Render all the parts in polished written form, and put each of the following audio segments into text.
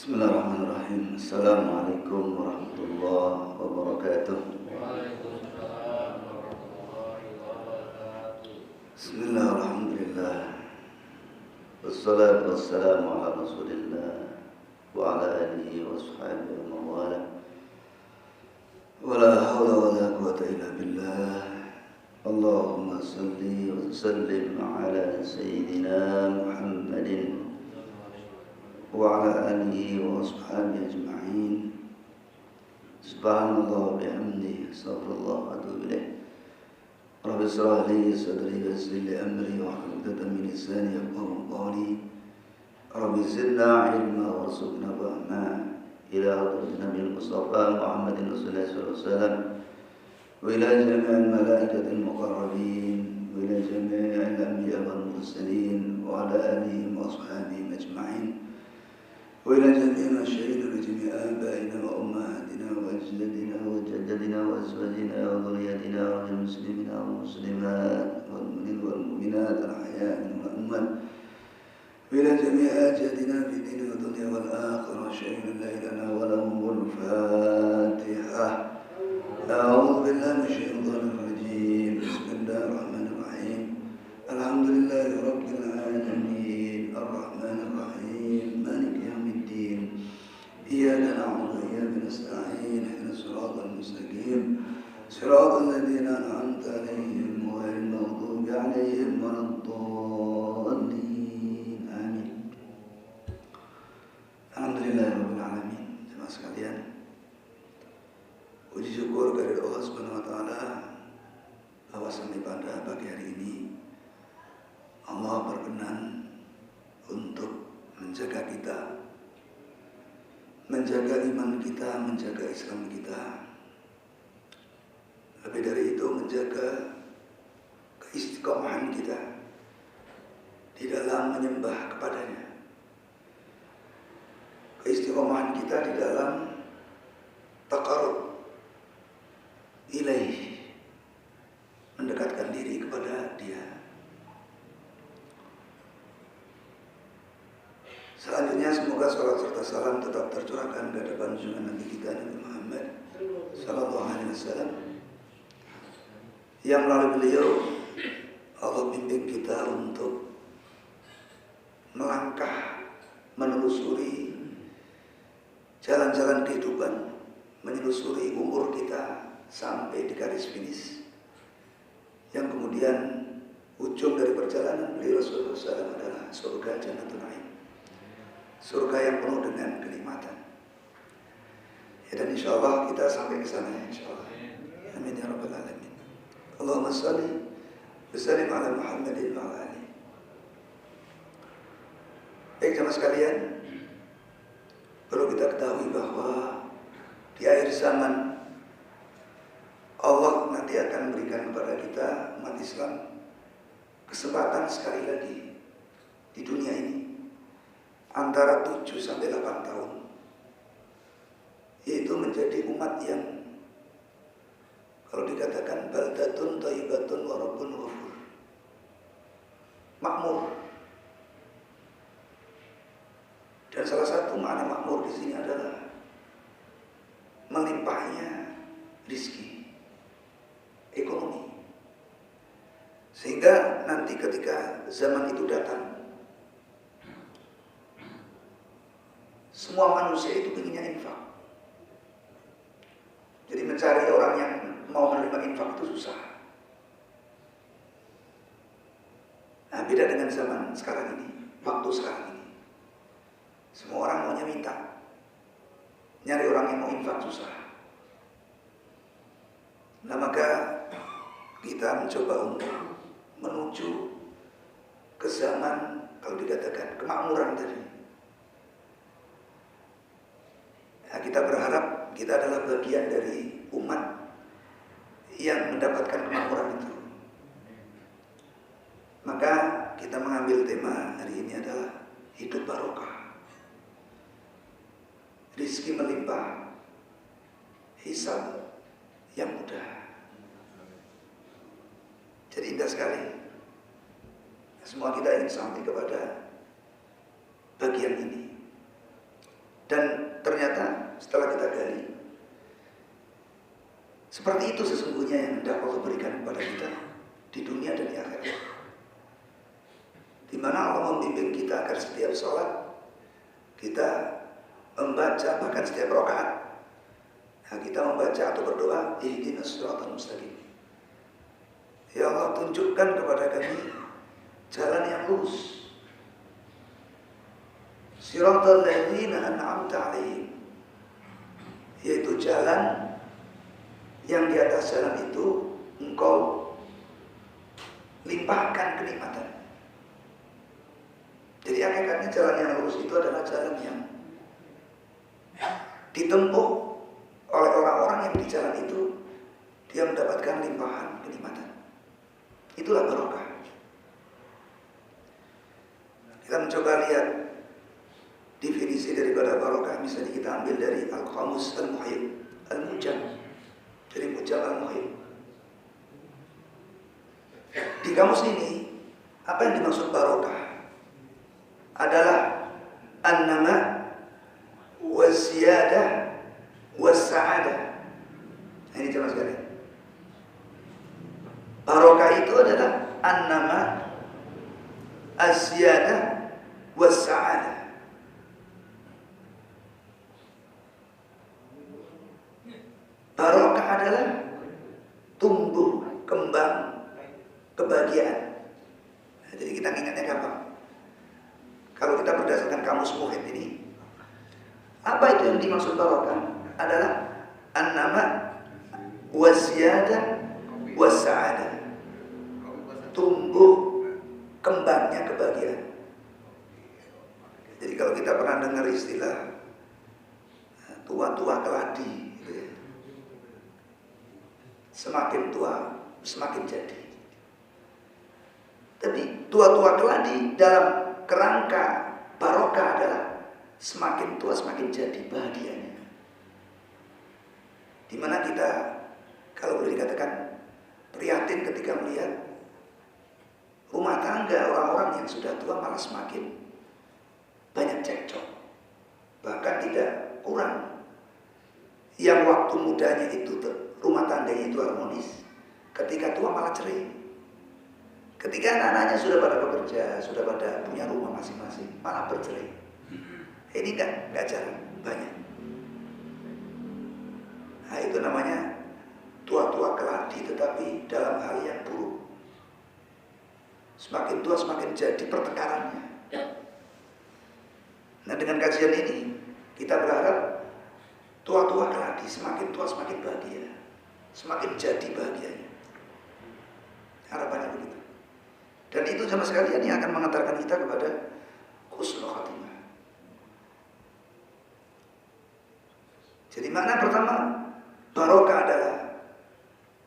Bismillahirrahmanirrahim. Assalamualaikum warahmatullahi wabarakatuh. Waalaikumsalam warahmatullahi wabarakatuh. Bismillah, alhamdulillah. Wassalatu wassalamu ala rasulillah wa ala alihi wa sahbihi wa mawala. Wa la hawla wa la quwata illa billah. Allahumma salli wa sallim ala sayyidina Muhammadin wa ala alihi wa ashabihi ajma'in. Subhanallah bihamdihi, astaghfirullah wa atubu ilaih. Rabbi shrah li sadri wa yassir li amri wahlul 'uqdatam min lisani yafqahu qawli. Rabbi zidna ilma warzuqna fahma. Ila hadratin Nabil Mustafa Muhammadin Rasulullah sallallahu alaihi wasallam wa ila jami'il malaikatil muqarrabin wa ila jami'il anbiya wal mursalin wa ala alihi wa ashabihim ajma'in. وإلى جميع مشايخنا وجميع آبائنا وأمهاتنا وأجدادنا وجددنا وأزواجنا وذرياتنا والمسلمين والمسلمات والمؤمنين والمؤمنات الأحياء منهم والأموات وإلى جميع أجدادنا في الدين والدنيا والآخرة شهيدا لا إله إلا هو لهم الفاتحة. أعوذ بالله من الشيطان الرجيم. بسم الله الرحمن الرحيم. الحمد لله رب العالمين الرحمن الرحيم مالك يوم الدين إياك نعبد وإياك نستعين اهدنا الصراط المستقيم صراط الذين أنعمت عليهم غير المغضوب عليهم ولا الضالين آمين. Alhamdulillah rabbil alamin. Jemaah sekalian, puji syukur kepada Allah Subhanahu wa taala bahwa sampai pada pagi hari ini Allah berkenan untuk menjaga kita, menjaga iman kita, menjaga Islam kita. Lebih dari itu menjaga keistiqomahan kita di dalam menyembah kepadanya. Keistiqomahan kita di dalam taqarrub ilaih, mendekatkan diri kepada Dia. Selanjutnya semoga salat serta salam tetap tercurahkan ke hadapan junjungan Nabi kita Nabi Muhammad sallallahu alaihi wasallam, yang melalui beliau Allah bimbing kita untuk melangkah menelusuri jalan-jalan kehidupan, menelusuri umur kita sampai di garis finish, yang kemudian ujung dari perjalanan beliau Rasulullah SAW adalah surga Jannatul Na'im, surga yang penuh dengan kenikmatan. Ya, dan insya Allah kita sampai ke sana, insya Allah. Amin ya rabbal alamin. Allahumma shalli wa sallim ala Muhammadin wa ala alihi. Baik jemaah sekalian, perlu kita ketahui bahwa di akhir zaman Allah nanti akan memberikan kepada kita umat Islam kesempatan sekali lagi di dunia ini antara 7 sampai 8 tahun, yaitu menjadi umat yang kalau dikatakan baldatun thayyibatun wa rabbun ghafur, makmur. Dan salah satu makna makmur di sini adalah melimpahnya rizki, ekonomi, sehingga nanti ketika zaman itu datang, semua manusia itu inginnya infak. Jadi mencari orang yang mau menerima infak itu susah. Nah, beda dengan zaman sekarang ini, waktu sekarang ini. Semua orang maunya minta. Nyari orang yang mau infak susah. Nah, maka kita mencoba untuk menuju ke zaman, kalau dikatakan kemakmuran tadi. Nah, kita berharap kita adalah bagian dari umat yang mendapatkan kemakmuran itu. Maka kita mengambil tema hari ini adalah hidup barokah, rizki melimpah, hisab yang mudah. Jadi indah sekali. Semua kita ingin sampai kepada bagian ini. Dan ternyata setelah kita gali, seperti itu sesungguhnya yang hendak Allah berikan kepada kita di dunia dan di akhirat. Di mana Allah membimbing kita agar setiap sholat kita membaca, bahkan setiap rakaat kita membaca atau berdoa, ihdinas siratal mustaqim. Ya Allah, tunjukkan kepada kami jalan yang lurus. Siratal ladzina an'amta 'alaihim, yaitu jalan yang di atas jalan itu engkau limpahkan kenikmatan. Jadi hakikatnya jalan yang lurus itu adalah jalan yang ditempuh oleh orang-orang yang di jalan itu dia mendapatkan limpahan kenikmatan. Itulah barokah. Kita mencoba lihat definisi daripada barokah. Misalnya kita ambil dari Al-Qamus Al-Muhim Al-Mujam, dari Mujam Al-Muhim. Di kamus ini, apa yang dimaksud barokah adalah an-nama was-siyadah was-sa'adah. Nah, ini jelas sekali. Barokah itu adalah an-nama as-siyadah was-sa'adah. Barokah adalah tumbuh kembang kebahagiaan. Nah, jadi kita ingatnya gampang. Kalau kita berdasarkan kamus Muhit ini, apa itu yang dimaksud barokah? Adalah an-nama was-siyadah was-sa'adah. Tumbuh kembangnya kebahagiaan. Jadi kalau kita pernah dengar istilah tua-tua keladi, gitu ya. Semakin tua semakin jadi. Tapi tua-tua keladi dalam kerangka barokah adalah semakin tua semakin jadi bahagianya. Dimana kita, kalau boleh dikatakan, prihatin ketika melihat rumah tangga orang-orang yang sudah tua malah semakin banyak cekcok. Bahkan tidak kurang yang waktu mudanya itu rumah tangganya itu harmonis, ketika tua malah cerai. Ketika anak-anaknya sudah pada bekerja, sudah pada punya rumah masing-masing, malah bercerai. Ini enggak jarang, banyak. Nah, itu namanya tua-tua keladi, tetapi dalam hal yang buruk. Semakin tua semakin jadi pertengkarannya. Nah, dengan kajian ini kita berharap tua-tua keladi semakin tua semakin bahagia, semakin jadi bahagianya. Harapannya begitu. Dan itu sama sekalian yang akan mengantarkan kita kepada husnul khatimah. Jadi makna pertama, barokah adalah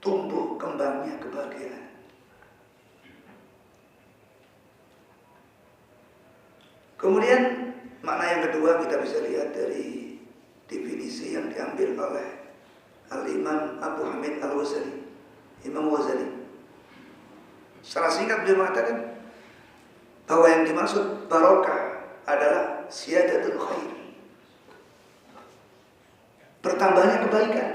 tumbuh kembangnya kebahagiaan. Kemudian makna yang kedua kita bisa lihat dari definisi yang diambil oleh Al-Imam Abu Hamid Al-Ghazali, Imam Ghazali. Secara singkat beliau mengatakan bahwa yang dimaksud barokah adalah siyadatul khair, bertambahnya kebaikan.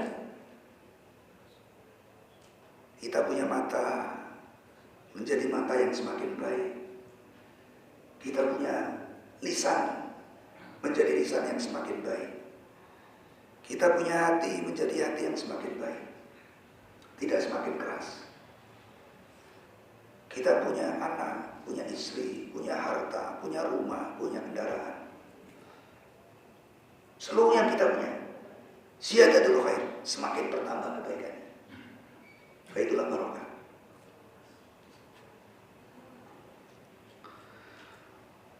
Kita punya mata menjadi mata yang semakin baik. Kita punya lisan menjadi lisan yang semakin baik. Kita punya hati menjadi hati yang semakin baik, tidak semakin keras. Kita punya anak, punya istri, punya harta, punya rumah, punya kendaraan. Seluruh yang kita punya, ziyadatul khair, semakin bertambah kebaikannya. Itulah barokah.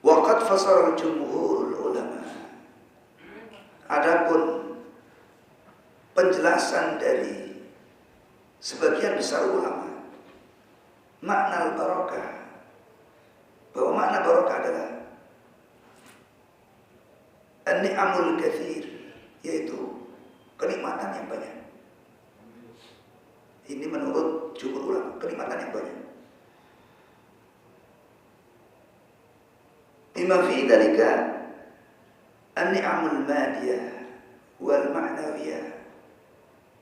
Waqad fasara jumhurul ulama. Adapun penjelasan dari sebagian besar ulama makna barokah, bahwa makna barokah adalah an-ni'amul katsir, yaitu kenikmatan yang banyak. Ini menurut jumhur ulama, kenikmatan yang banyak. Bima fi dzalika an-ni'amul madiyah wal ma'nawiyah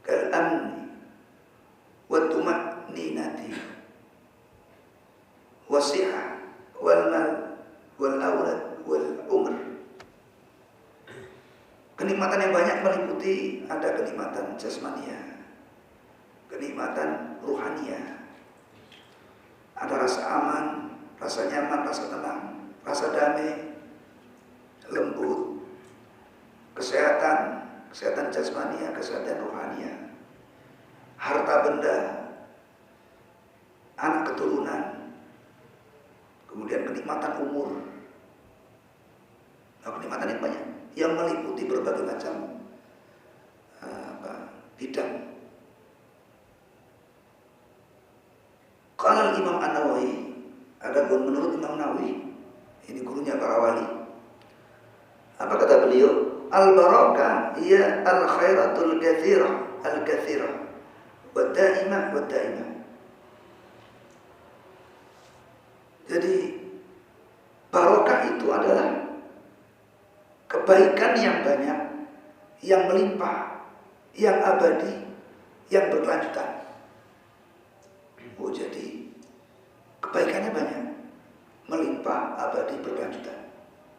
kal amni wa tuma'ninati wasihah wal mal wal aulad wal umr. Kenikmatan yang banyak meliputi ada kenikmatan jasmania, kenikmatan ruhania, ada rasa aman, rasa nyaman, rasa tenang, rasa damai, lembut, kesehatan jasmania, kesehatan ruhania, harta benda, anak keturunan, kemudian kenikmatan umur. Nah, kenikmatan yang banyak yang meliputi berbagai macam bidang. Qala Imam An-Nawawi, adapun menurut Imam Nawawi, ini gurunya para wali, apa kata beliau? Al-barakah ia al-khairatul katsirah al-katsirah wa daimah wa daimah. Jadi barokah itu adalah kebaikan yang banyak, yang melimpah, yang abadi, yang berkelanjutan. Oh, jadi kebaikannya banyak, melimpah, abadi, berkelanjutan.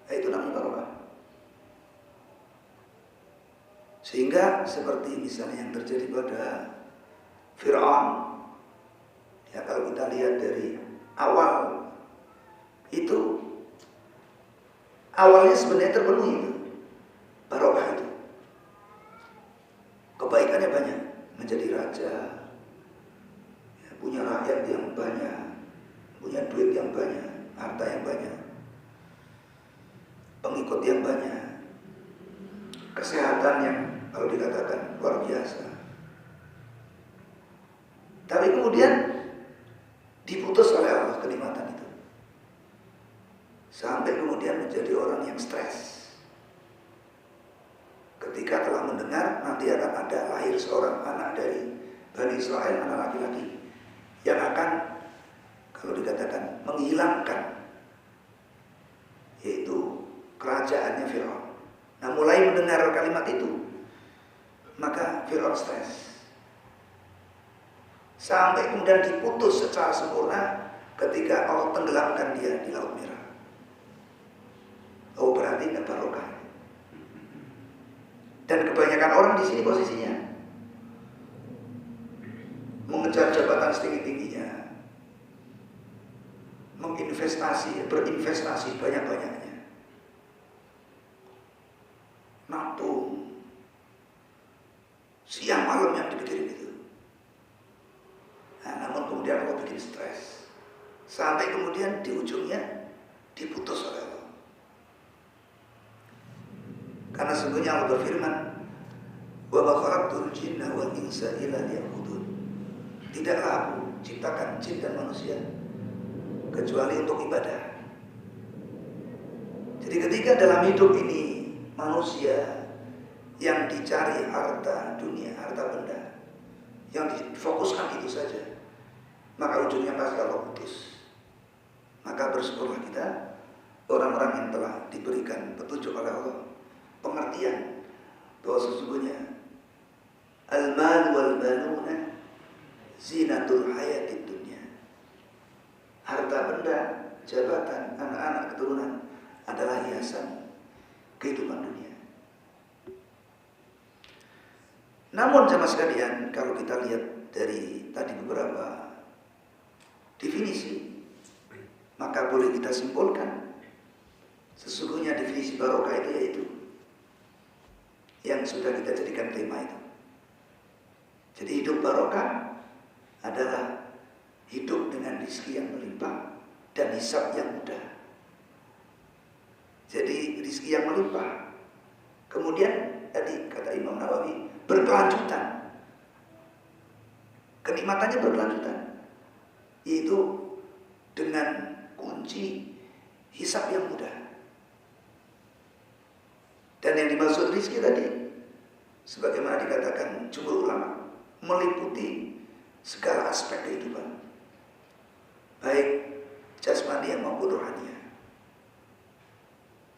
Itu namanya barokah. Sehingga seperti misalnya yang terjadi pada Fir'aun, ya kalau kita lihat dari awal itu, awalnya sebenarnya terpenuhi itu barokah itu, kebaikannya banyak, menjadi raja, ya, punya rakyat yang banyak, punya duit yang banyak, harta yang banyak, pengikut yang banyak, kesehatan yang kalau dikatakan luar biasa. Tapi kemudian diputus oleh Allah kenikmatan itu, sampai kemudian menjadi orang yang stres ketika telah mendengar nanti akan ada lahir seorang anak dari Bani Israel, anak laki-laki yang akan kalau dikatakan menghilangkan yaitu kerajaannya Fir'aun. Nah, mulai mendengar kalimat itu, maka Fir'aun stres sampai kemudian diputus secara sempurna ketika Allah tenggelamkan dia di Laut Merah. Oh, berarti nggak barokah. Dan kebanyakan orang di sini posisinya mengejar jabatan setinggi-tingginya, berinvestasi banyak-banyaknya, nabung siang malam yang dipikirin itu. Nah, namun kemudian Allah bikin stres sampai kemudian di ujungnya diputus oleh Allah. Karena sesungguhnya Allah berfirman, wa ma khalaqtul jinna wal insa illa liya'budun. Tidaklah aku ciptakan jin dan manusia kecuali untuk ibadah. Jadi ketika dalam hidup ini manusia yang dicari harta dunia, harta benda, yang difokuskan itu saja, maka ujungnya pasti Allah putus. Maka bersyukurlah kita, orang-orang yang telah diberikan petunjuk oleh Allah, pengertian bahwa sesungguhnya al-mal wal banuna zinatul hayatid dunya. Harta benda, jabatan, anak-anak keturunan adalah hiasan kehidupan dunia. Namun jemaah sekalian, kalau kita lihat dari tadi beberapa definisi, maka boleh kita simpulkan sesungguhnya definisi barokah itu yaitu yang sudah kita jadikan tema itu. Jadi hidup barokah adalah hidup dengan rezeki yang melimpah dan hisab yang mudah. Jadi rezeki yang melimpah, kemudian tadi kata Imam Nawawi berkelanjutan, kenikmatannya berkelanjutan, yaitu dengan kunci hisab yang mudah. Dan yang dimaksud rezeki tadi, sebagaimana dikatakan jumhur ulama, meliputi segala aspek kehidupan, baik jasmani maupun rohani.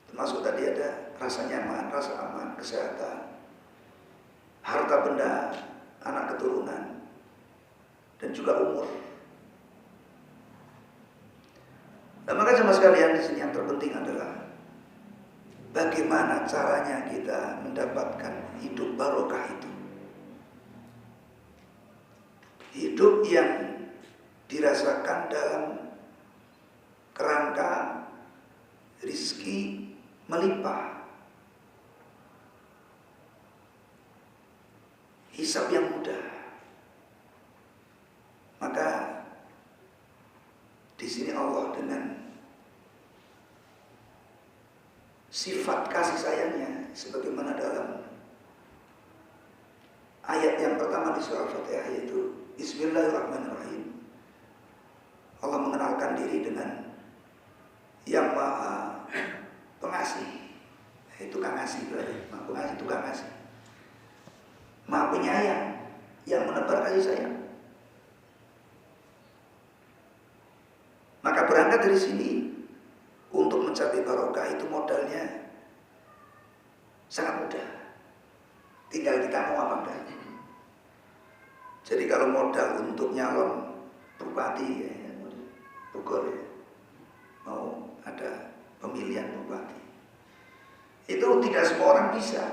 Termasuk tadi ada rasa nyaman, rasa aman, kesehatan, harta benda, anak keturunan, dan juga umur. Nah, maka sama sekalian di sini yang terpenting adalah bagaimana caranya kita mendapatkan hidup barokah itu. Hidup yang dirasakan dalam kerangka rizki melimpah, hisab yang mudah. Maka di sini Allah dengan sifat kasih sayangnya sebagaimana dalam ayat yang pertama di surah Al-Fatihah, yaitu Bismillahirrahmanirrahim. Allah mengenalkan diri dengan yang Maha Pengasih, yaitu Kang Ngasih berarti. Maha Pengasih itu Kang Ngasih. Maha Penyayang yang menebar kasih sayang. Maka berangkat dari sini, untuk mencapai barokah itu modalnya sangat mudah. Tinggal kita mau apa enggak. Jadi kalau modal untuk nyalon bupati ya, Bogor ya, mau ada pemilihan bupati, itu tidak semua orang bisa,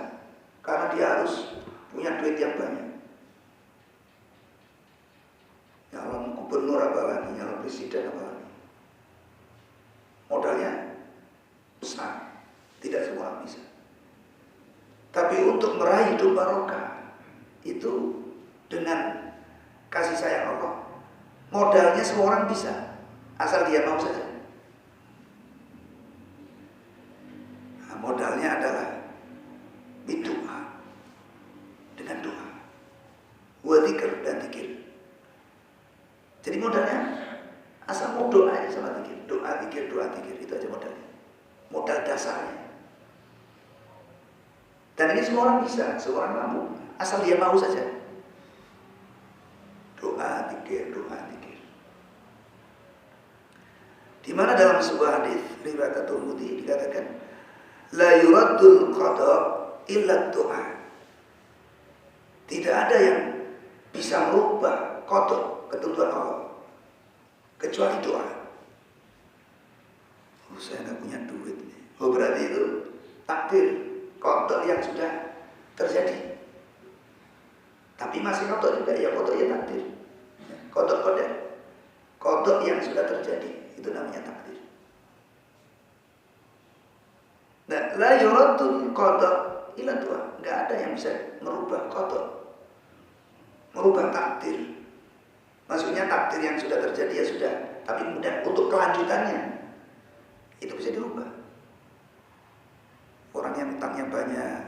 karena dia harus punya duit yang banyak. Nyalon gubernur apalagi, nyalon presiden apalagi, modalnya besar, tidak semua orang bisa. Tapi untuk meraih hidup barokah itu dengan kasih sayang Allah, modalnya semua orang bisa, asal dia mau saja. Nah, modalnya adalah berdoa, dengan doa, wa dzikr dan zikir. Jadi modalnya asal mau doa aja sama zikir, doa zikir itu aja modalnya, modal dasarnya. Dan ini semua orang bisa, semua orang mampu, asal dia mau saja. Doa zikir. Di mana dalam sebuah hadis riwayat At-Tirmidzi dikatakan, la yuraddul qada illa doa. Tidak ada yang bisa merubah qada, ketentuan Allah, kecuali doa. Oh, saya nggak punya duit nih. Oh, berarti itu takdir qada yang sudah terjadi. Tapi masih qada juga, ya qada ya takdir. Qada yang sudah terjadi, itu namanya takdir. Nah, la yuradul qada illa doa. Nggak ada yang bisa merubah qada, merubah takdir. Maksudnya takdir yang sudah terjadi ya sudah, tapi kemudian untuk kelanjutannya itu bisa dirubah. Orang yang utangnya banyak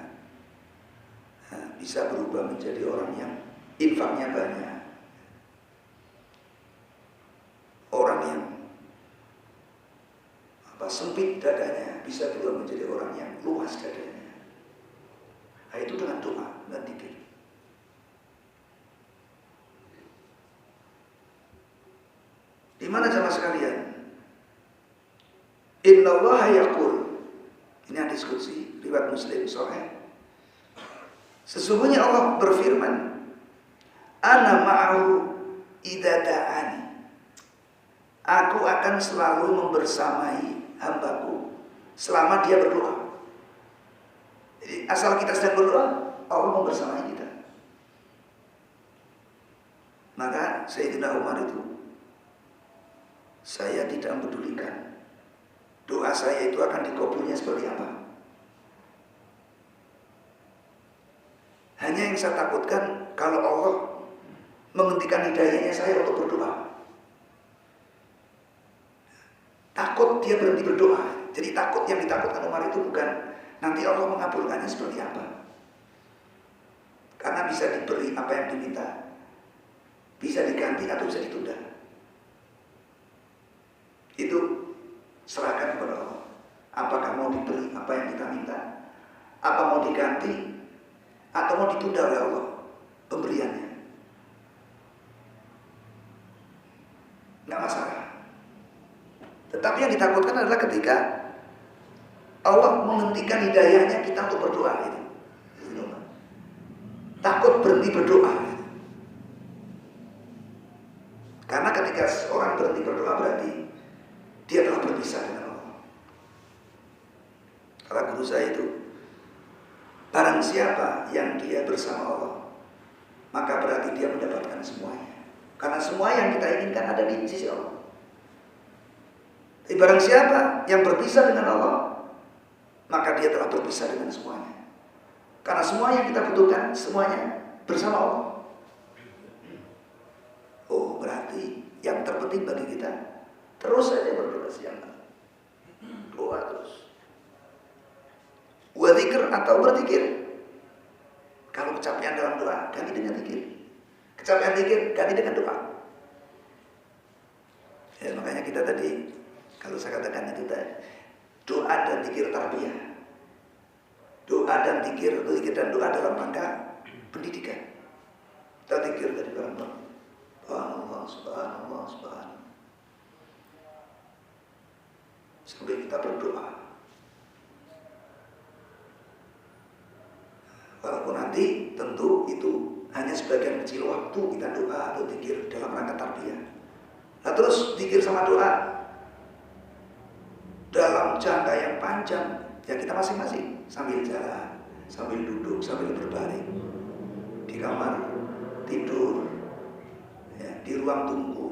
bisa berubah menjadi orang yang infaknya banyak. Orang yang sempit dadanya bisa berubah menjadi orang yang luas dadanya. Nah, itu dengan doa dan zikir. Di mana jamaah sekalian? Innallaha yaqul. Ini hadis qudsi riwayat Muslim sahih. Sesungguhnya Allah berfirman, ana ma'ahu idza da'ani. Aku akan selalu membersamai hambaku selama dia berdoa. Jadi asal kita sedang berdoa, Allah membersamai kita. Maka Sayyidina Umar itu, saya tidak mempedulikan doa saya itu akan dikabulnya seperti apa. Hanya yang saya takutkan kalau Allah menghentikan hidayahnya saya untuk berdoa. Takut dia berhenti berdoa. Jadi takut, yang ditakutkan Umar itu bukan nanti Allah mengabulkannya seperti apa. Karena bisa diberi apa yang diminta, bisa diganti atau bisa ditunda. Itu serahkan kepada Allah. Apakah mau diberi apa yang kita minta, apa mau diganti, atau mau ditunda oleh Allah pemberiannya. Nggak masalah. Tetapi yang ditakutkan adalah ketika Allah menghentikan hidayahnya kita untuk berdoa gitu. Takut berhenti berdoa. Karena ketika seorang berhenti berdoa berarti dia telah berpisah dengan Allah. Kata guru saya itu, barang siapa yang dia bersama Allah, maka berarti dia mendapatkan semuanya. Karena semua yang kita inginkan ada di sisi Allah. Tapi barang siapa yang berpisah dengan Allah, maka dia telah berpisah dengan semuanya. Karena semua yang kita butuhkan, semuanya bersama Allah. Oh, berarti yang terpenting bagi kita terus saja berdoa siang malam. Doa terus. Wadzikir atau berzikir. Kalau kecapean dalam doa, ganti dengan zikir. Kecapean zikir, ganti dengan doa. Ya, makanya kita tadi, kalau saya katakan itu tadi, doa dan zikir tarbiyah. Doa dan zikir dan doa dalam rangka pendidikan. Kita zikir dari dalam Subhanallah, subhanallah, subhanallah. Sampai kita berdoa. Walaupun nanti tentu itu hanya sebagian kecil waktu kita doa atau zikir dalam rangka tarbiyah. Nah terus zikir sama doa dalam jangka yang panjang, ya kita masing-masing sambil jalan, sambil duduk, sambil berbaring di kamar tidur, ya, di ruang tunggu,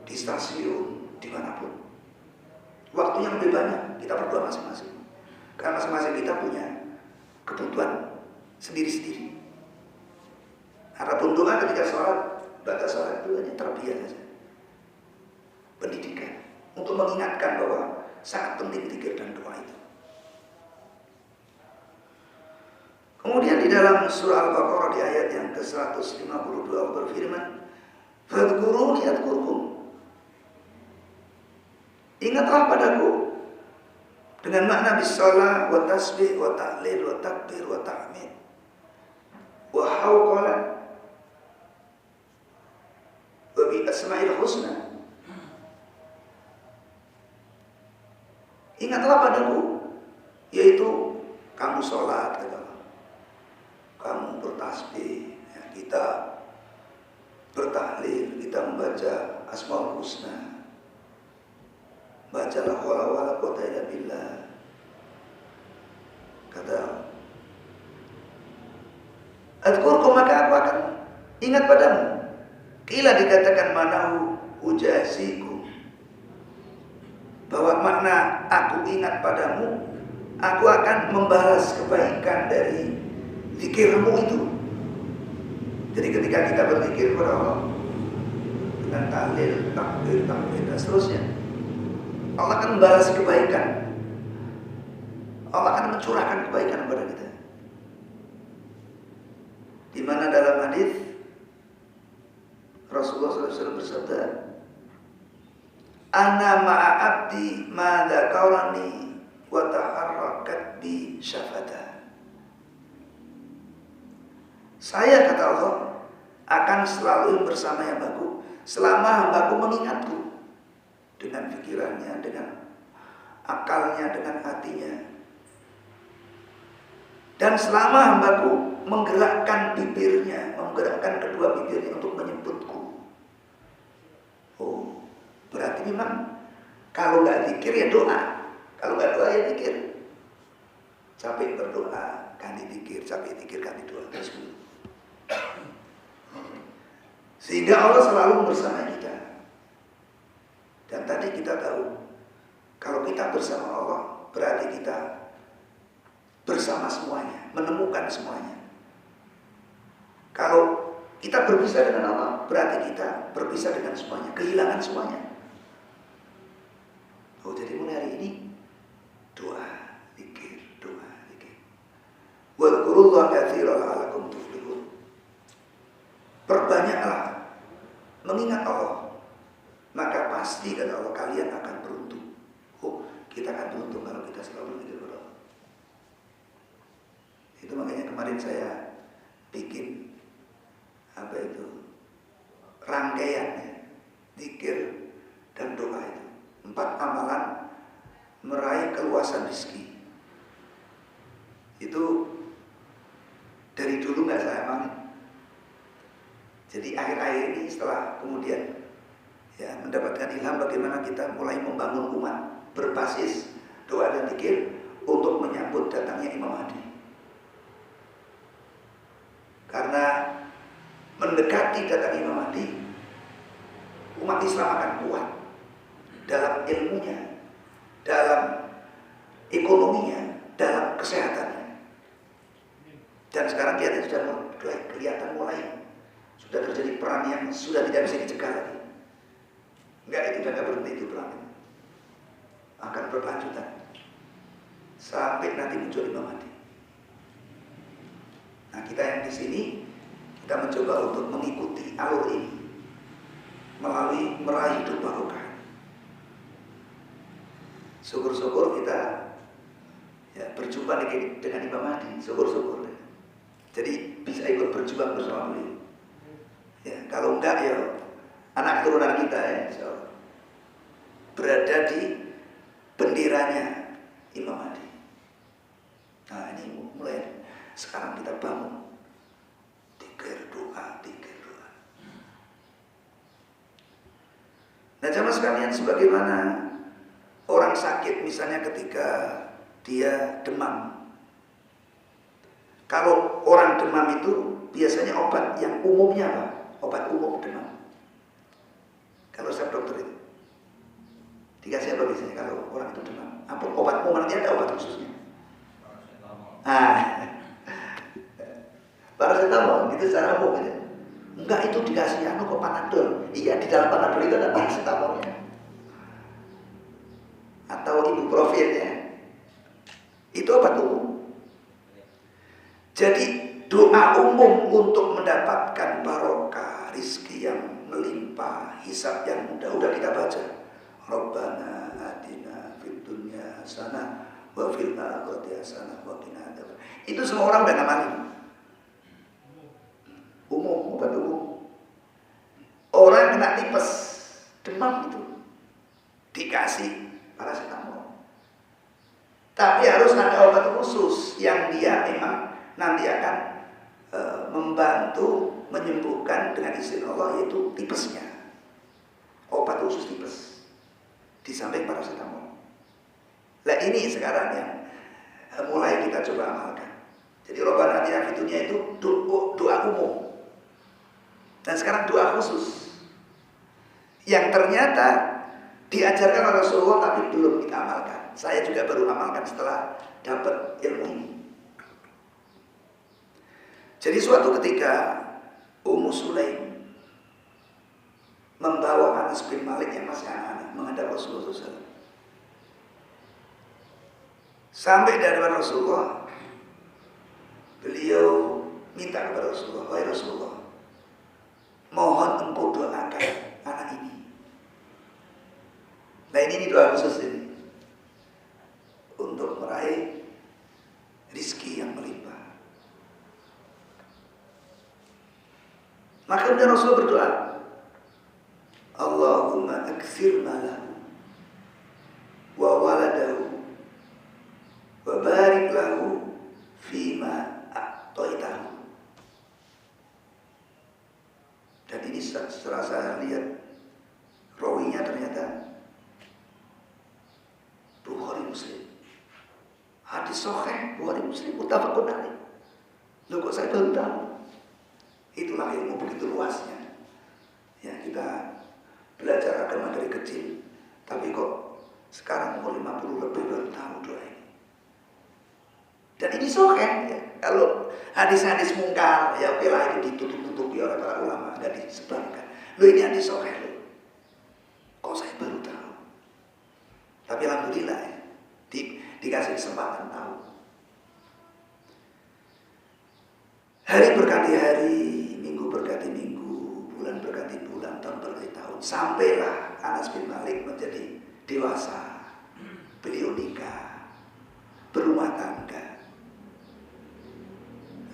di stasiun, dimanapun. Waktunya lebih banyak kita berdoa masing-masing. Karena masing-masing kita punya kebutuhan sendiri-sendiri. Adapun doa ketika sholat, baca sholat itu hanya tarbiyah saja, pendidikan, untuk mengingatkan bahwa sangat penting zikir dan doa itu. Kemudian di dalam surah Al-Baqarah di ayat yang ke-152 Allah berfirman, "Fadhkuruni adhkurkum." Ingatlah padaku dengan makna bisalah wa tasbih wa ta'lil wa takbir wa tahmid wa hauqala wa bi asma'il husna. Ingatlah padaku, yaitu kamu sholat, kamu bertasbih, ya, kita bertahlil, kita membaca Asmaul Husna, bacalah wala wala quwwata illa billah. Kata adkurkum, maka aku akan ingat padamu. Kila dikatakan manahu ujasikum, bahwa makna aku ingat padamu, aku akan membalas kebaikan dari zikirmu itu. Jadi ketika kita berzikir kepada Allah dengan tahlil, takbir, tahmid dan seterusnya, Allah akan membalas kebaikan. Allah akan mencurahkan kebaikan kepada kita. Di mana dalam hadis Rasulullah SAW bersabda, "Ana ma'a abdi ma dzakarani wa taharrakat bi syafata." Saya, kata Allah, akan selalu bersama hambaku selama hambaku mengingatku dengan pikirannya, dengan akalnya, dengan hatinya. Dan selama hambaku menggerakkan bibirnya, menggerakkan kedua bibirnya untuk menyebutku. Oh, berarti memang kalau nggak zikir ya doa, kalau nggak doa ya zikir. Capek berdoa, ganti zikir, capek zikir, ganti doa. Sehingga Allah selalu bersama kita. Dan tadi kita tahu, kalau kita bersama Allah, berarti kita bersama semuanya, menemukan semuanya. Kalau kita berpisah dengan Allah, berarti kita berpisah dengan semuanya, kehilangan semuanya. Oh, jadi mulai hari ini doa, zikir, doa, zikir. Wadhkurullaha katsiran la'allakum tuflihun. Perbanyaklah mengingat Allah, maka pasti kata Allah kalian akan beruntung. Oh, kita akan beruntung kalau kita selalu berzikir kepada Allah. Itu makanya kemarin saya bikin rangkaian zikir dan doa itu 4 amalan meraih keluarga itu dari dulu nggak saya amalin. Jadi akhir-akhir ini setelah kemudian ya mendapatkan ilham bagaimana kita mulai membangun umat berbasis doa dan zikir untuk menyambut datangnya Imam Mahdi. Karena mendekati datang Imam Mahdi, umat Islam akan kuat dalam ilmunya, dalam ekonominya, dalam kesehatannya. Dan sekarang kita sudah kelihatan mulai sudah terjadi perang yang sudah tidak bisa dicegah lagi. Enggak, itu tidak berhenti, itu perang akan berlanjutan sampai nanti muncul Imam Mahdi. Nah, kita yang di sini kita mencoba untuk mengikuti alur ini melalui meraih hidup barokah. Syukur-syukur kita ya berjumpa dengan Imam Mahdi, syukur-syukur. Jadi bisa ikut berjuang bersama beliau. Ya, kalau enggak ya anak turunan kita ya, so, berada di benderanya Imam Mahdi. Nah, ini mulai sekarang kita bangun tikir doa. Nah, jamaah sekalian, sebagaimana orang sakit misalnya ketika dia demam. Kalau orang demam itu biasanya obat yang umumnya apa? Obat umum demam. Kalau resep dokter itu dikasih apa biasanya kalau orang itu demam? Ampun, obat umum nanti ada obat khususnya. Paracetamol itu secara umum gitu. Enggak, itu dikasih kok Panadol. Iya, di dalam Panadol itu ada paracetamolnya. Atau ibuprofen ya. Itu obat umum. Jadi doa umum untuk mendapatkan barokah, rizki yang melimpah, hisab yang mudah, udah kita baca. Rabbana atina fid dunya hasanah wa fil akhirati hasanah wa qina adzabannar. Itu semua orang udah ngamalin. Umum, obat umum. Orang kena tipes, demam itu dikasih paracetamol. Tapi harus ada obat khusus yang dia memang nanti akan membantu menyembuhkan dengan izin Allah, yaitu tipesnya. Obat khusus tipes di samping paracetamol. Nah, ini sekarang yang mulai kita coba amalkan. Jadi Rabbana atina fid dunya itu doa umum. Dan sekarang doa khusus yang ternyata diajarkan oleh Rasulullah tapi belum kita amalkan. Saya juga baru amalkan setelah dapat ilmu ini. Jadi suatu ketika Ummu Sulaim membawa Anas bin Malik yang masih anak-anak menghadap Rasulullah SAW. Sampai di hadapan Rasulullah, beliau minta kepada Rasulullah, wahai Rasulullah, mohon engkau doakan anak ini. Nah, ini doa khusus ini untuk meraih rizki yang melimpah. Maka kemudian Rasulullah berdoa, Allahumma akthir malahu wa waladahu wa barik lahu fima a'taitahu. Dan ini setelah saya lihat rawinya ternyata Bukhari Muslim. Hadis sahih Bukhari Muslim muttafaqun alaih. Loh, kok saya baru tahu? Itulah ilmu begitu luasnya. Ya, kita belajar agama dari kecil, tapi kok sekarang umur 50 lebih baru tahu doa ini. Dan ini sahih ya. Kalau hadis-hadis mungkar, ya oke lah, itu ditutup-tutupi oleh para ulama, nggak disebarkan. Loh, ini hadis sahih loh. Kok saya baru tahu? Tapi alhamdulillah ya, dikasih kesempatan tahu. Hari berganti hari, minggu berganti minggu, bulan berganti bulan, tahun berganti tahun. Sampailah Anas bin Malik menjadi dewasa. Beliau nikah, berumah tangga.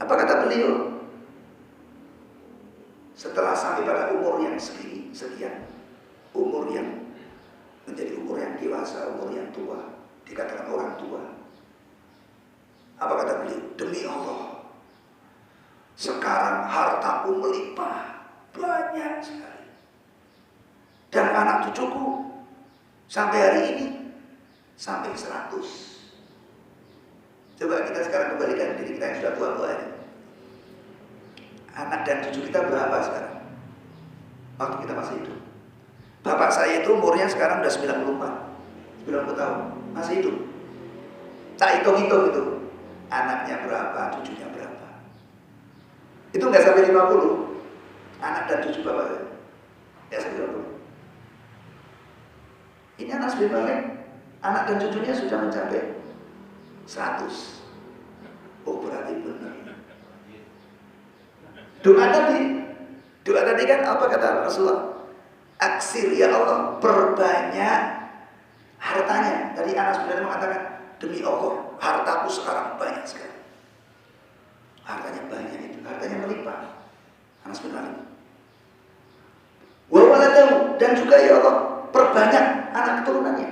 Apa kata beliau? Setelah sampai pada umur yang sekian, umur yang menjadi umur yang dewasa, umur yang tua, dikatakan orang tua. Apa kata kata beliau, demi Allah, sekarang hartaku melimpah banyak sekali. Dan anak cucuku sampai hari ini sampai 100. Coba kita sekarang kembalikan diri kita yang sudah tua-tua ini. Anak dan cucu kita berapa sekarang? Waktu kita masih hidup. Bapak saya itu umurnya sekarang udah 90 tahun, masih hidup. Tak hitung-hitung itu, anaknya berapa, cucunya berapa. Itu nggak sampai 50. Anak dan cucu bapak saya, ya sampai 50. Ini Anas bin Malik, anak dan cucunya sudah mencapai 100. Oh, berarti benar. Doa tadi kan apa kata Rasulullah? Aksir ya Allah, perbanyak hartanya. Tadi Anas bin Malik mengatakan, demi Allah, hartaku sekarang banyak sekali. Hartanya banyak itu, hartanya melimpah. Anas bin Malik. Wa waladahu, dan juga ya Allah, perbanyak anak keturunannya.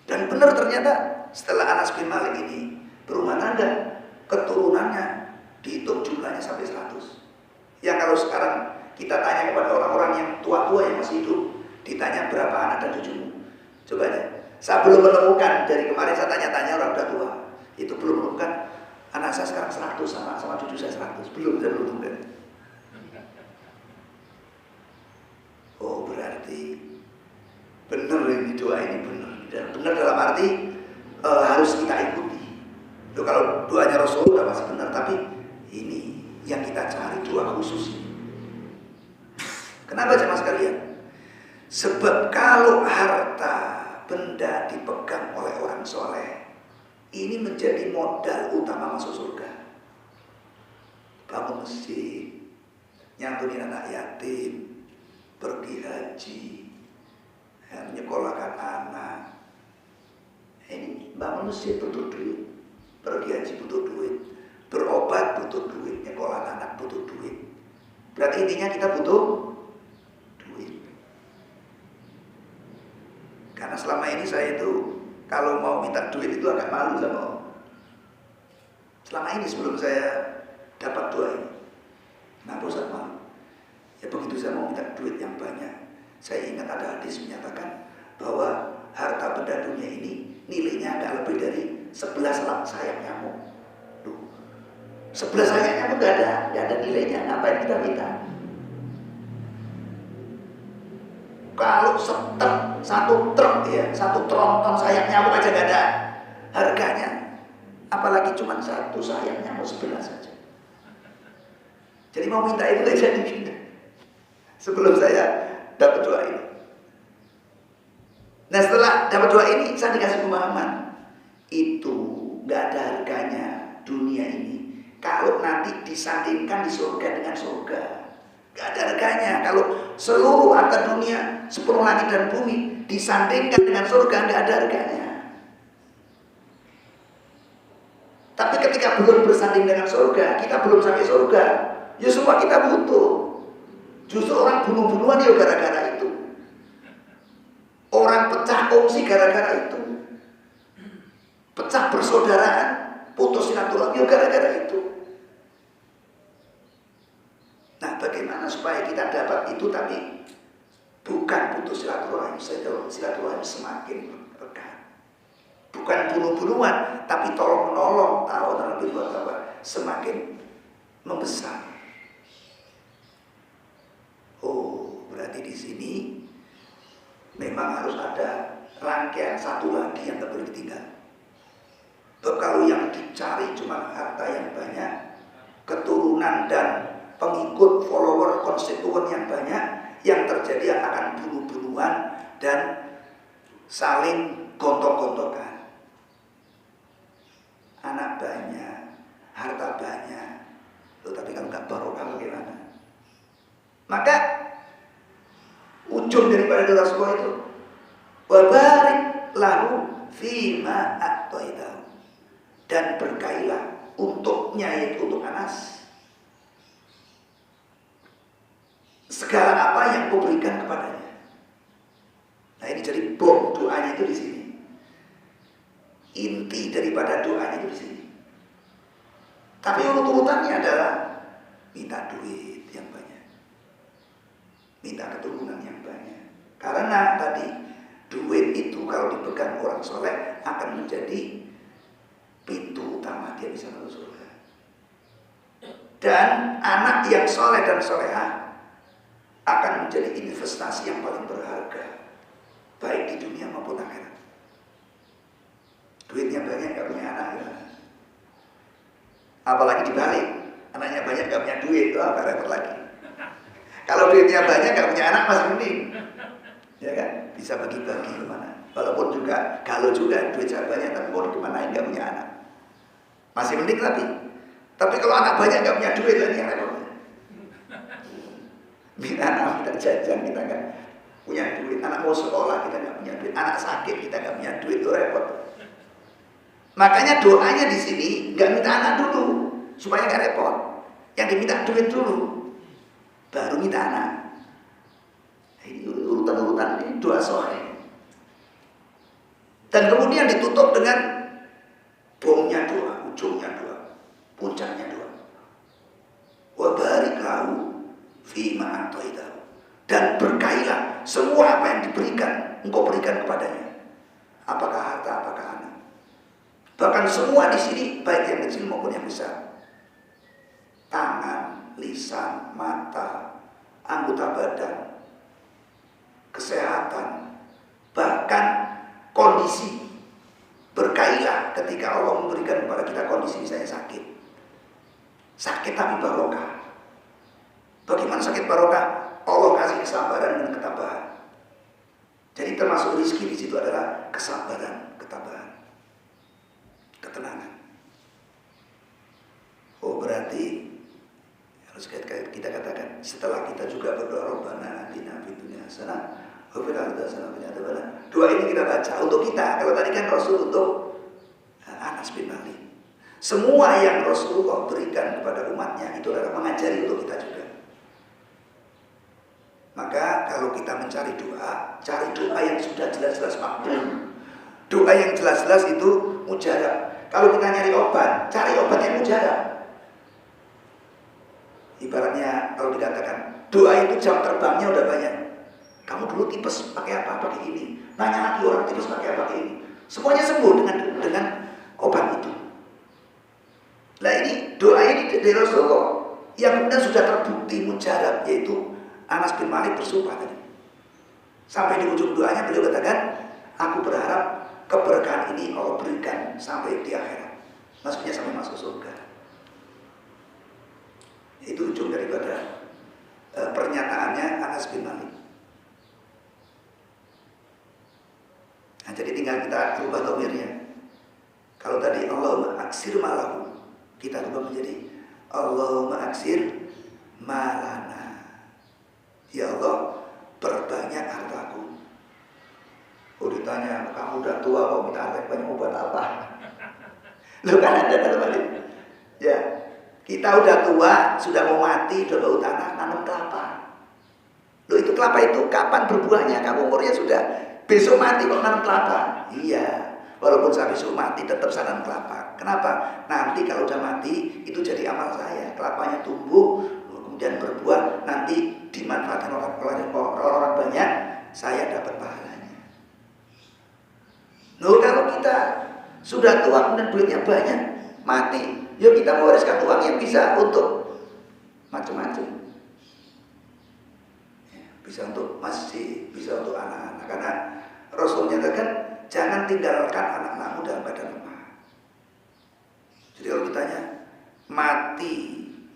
Dan benar ternyata setelah Anas bin Malik ini berumah tangga, keturunannya dihitung jumlahnya sampai 100. Yang kalau sekarang kita tanya kepada orang-orang yang tua-tua yang masih hidup, ditanya berapa anak dan cucumu. Coba aja. Saya belum menemukan, dari kemarin saya tanya-tanya orang udah tua, itu belum menemukan anak saya sekarang 100 sama cucu saya 100. Saya belum menemukan. Oh, berarti benar ini doa ini benar. Dan benar dalam arti harus kita ikuti. Loh, kalau doanya Rasulullah pasti benar, tapi ini yang kita cari doa khusus. Kenapa jemaah sekalian? Sebab kalau harta benda dipegang oleh orang soleh, ini menjadi modal utama masuk surga. Bangun masjid, nyantunin anak yatim, pergi haji, menyekolahkan anak. Ini bangun masjid butuh duit, pergi haji butuh duit, berobat butuh duit, nyekolah anak butuh duit. Berarti intinya kita butuh duit. Karena selama ini saya itu kalau mau minta duit itu agak malu sama Allah. Selama ini sebelum saya dapat doa ini, kenapa Ustaz malu? Ya begitu saya mau minta duit yang banyak, saya ingat ada hadis menyatakan bahwa harta benda dunia ini nilainya nggak lebih dari 11 sayap nyamuk. Duh, 11 sayap nyamuk nggak ada nilainya, ngapain kita minta? Kalau satu truk ya, satu tronton sayap nyamuk aja nggak ada harganya, apalagi cuma satu sayap nyamuk 11 saja. Jadi mau minta itu aja nih. Sebelum saya dapat doa ini. Nah, setelah dapat doa ini saya dikasih pemahaman, itu nggak ada harganya dunia ini kalau nanti disandingkan di surga dengan surga. Nggak ada harganya. Kalau seluruh harta dunia, 10 langit dan bumi disandingkan dengan surga, nggak ada harganya. Tapi ketika belum bersanding dengan surga, kita belum sampai surga, ya semua kita butuh. Justru orang bunuh-bunuhan ya gara-gara itu. Orang pecah kongsi gara-gara itu. Pecah persaudaraan, putus silaturahmi ya gara-gara itu. Nah, bagaimana supaya kita dapat itu tapi bukan putus silaturahmi saja, silaturahmi semakin erat. Bukan bunuh-bunuhan, tapi tolong-menolong, tahu lebih buat apa, semakin membesar. Oh, berarti di sini memang harus ada rangkaian satu lagi yang tak boleh ditinggal. Kalau yang dicari cuma harta yang banyak, keturunan dan pengikut, follower, konstituen yang banyak, yang terjadi akan bunuh-bunuhan dan saling gontok-gontokan. Anak banyak, harta banyak, loh, tapi kalau nggak barokah bagaimana? Maka ujung daripada doa Rasulullah itu, wabarik lahu fima a'taitahu, dan berkailah untuknya, yaitu untuk Anas, segala apa yang kau berikan kepadanya. Nah, ini jadi bom doanya itu di sini. Inti daripada doanya itu di sini. Tapi urut-urutannya adalah minta duit yang banyak, minta keturunan yang banyak. Karena tadi duit itu kalau dipegang orang soleh akan menjadi pintu utama dia bisa masuk surga. Dan anak yang soleh dan soleha akan menjadi investasi yang paling berharga, baik di dunia maupun akhirat. Duitnya banyak gak punya anak ya. Apalagi dibalik, anaknya banyak gak punya duit, wah repot lagi. Kalau duitnya banyak gak punya anak masih mending, ya kan? Bisa bagi-bagi kemana. Walaupun juga galau juga, duitnya banyak tapi mau kemanain gak punya anak, masih mending. Tapi kalau anak banyak gak punya duit lagi yang repot. Minta anak kita jajan kita gak punya duit, anak mau sekolah kita gak punya duit, anak sakit kita gak punya duit, itu repot. Makanya doanya di sini nggak minta anak dulu supaya nggak repot. Yang diminta duit dulu, baru minta anak. Ini urutan-urutan ini doa soleh. Dan kemudian ditutup dengan bomnya doa, ujungnya doa, puncaknya doa. Wa barik lahu fima ataitahu. Dan berkailah semua apa yang diberikan, engkau berikan kepadanya. Apakah harta, apakah anak. Bahkan semua di sini baik yang kecil maupun yang besar. Tangan, lisan, mata, anggota badan, kesehatan, bahkan kondisi. Berkailah ketika Allah memberikan kepada kita kondisi misalnya sakit. Sakit tapi barokah. Bagaimana sakit barokah? Allah kasih kesabaran dan ketabahan. Jadi termasuk rezeki di situ adalah kesabaran, ketabahan, ketenangan. Oh berarti harus kita katakan setelah kita juga berdoa Rabbana atina fid dunya hasanah wa fil akhirati hasanah wa qina adzabannar. Doa ini kita baca untuk kita. Kalau tadi kan Rasul untuk Anas bin Malik. Semua yang Rasulullah berikan kepada umatnya itu adalah mengajari untuk kita juga. Maka kalau kita mencari doa, cari doa yang sudah jelas-jelas makbul. Doa yang jelas-jelas itu mujarab. Kalau kita nyari obat, cari obat yang mujarab. Ibaratnya kalau dikatakan doa itu jam terbangnya udah banyak. Kamu dulu tipes pakai apa? Pakai ini. Nanya lagi orang tipes pakai apa? Pakai ini. Semuanya sembuh dengan obat itu. Nah ini doa ini dari Rasulullah yang kemudian sudah terbukti mujarab, yaitu Anas bin Malik bersumpah tadi. Sampai di ujung doanya beliau katakan, aku berharap keberkahan ini Allah berikan sampai di akhirat. Maksudnya sampai masuk surga. Itu ujung daripada pernyataannya Anas bin Malik. Nah, jadi tinggal kita rubah dhamirnya. Kalau tadi Allahumma aksir malahu, kita rubah menjadi Allahumma aksir malana. Ya Allah, perbanyak hartaku. Oh ditanya, kamu udah tua kok minta harta banyak, obat apa? Loh kan ada teman-teman. Ya, kita udah tua, sudah mau mati, udah bau tanah, nanam kelapa. Loh itu kelapa itu kapan berbuahnya? Kamu umurnya sudah besok mati kok nanam kelapa? Iya, walaupun saya besok mati tetap saya nanam kelapa. Kenapa? Nanti kalau udah mati itu jadi amal saya. Kelapanya tumbuh, kemudian berbuah, nanti dimanfaatkan orang banyak, saya dapat pahalanya. Loh kalau kita sudah tua dan duitnya banyak, mati, ya kita mewariskan uang yang bisa untuk macam-macam. Ya, bisa untuk masjid, bisa untuk anak-anak. Karena Rasul menyatakan jangan tinggalkan anak-anakmu dalam keadaan lemah. Jadi kalau ditanya mati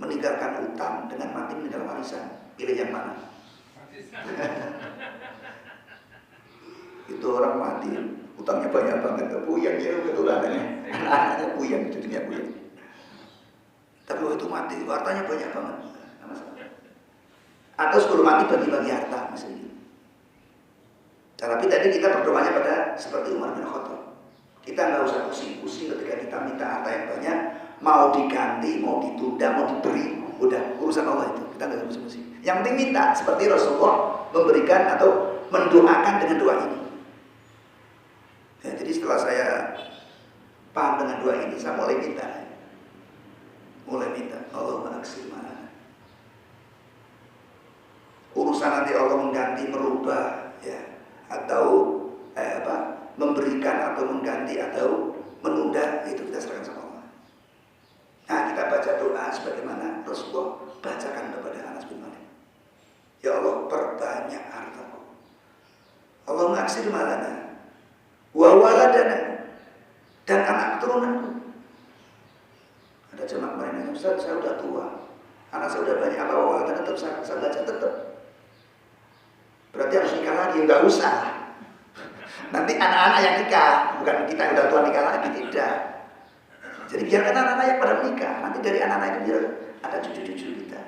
meninggalkan utang dengan mati meninggalkan warisan, pilih yang mana? Itu orang mati utangnya banyak banget, puyeng ya ketulanannya, anak-anaknya puyeng, jadinya puyeng. Tapi waktu itu mati hartanya banyak banget, atau sebelum mati bagi-bagi harta misalnya. Tapi tadi kita berdoanya pada seperti Umar bin Khattab. Kita nggak usah pusing-pusing ketika kita minta harta yang banyak, mau diganti, mau ditunda, mau diberi, udah urusan Allah itu. Kita nggak usah pusing-pusing. Yang penting minta, seperti Rasulullah memberikan atau mendoakan dengan doa ini. Ya, jadi setelah saya paham dengan doa ini, saya mulai minta. sebagaimana Rasulullah bacakan kepada Anas bin Malik. Ya Allah, perbanyak hartaku. Allah mengaksir malana wa waladana, dan anak keturunanku. Ada jemaah kemarin, Ustaz, saya udah tua, anak saya udah banyak, apa waladana tetap saya baca tetap. Berarti harus nikah lagi, enggak usah. Nanti anak-anak yang nikah, bukan kita yang udah tua nikah lagi, tidak. Jadi biarkan anak-anak yang pada menikah, nanti dari anak-anak itu biar ada cucu-cucu kita.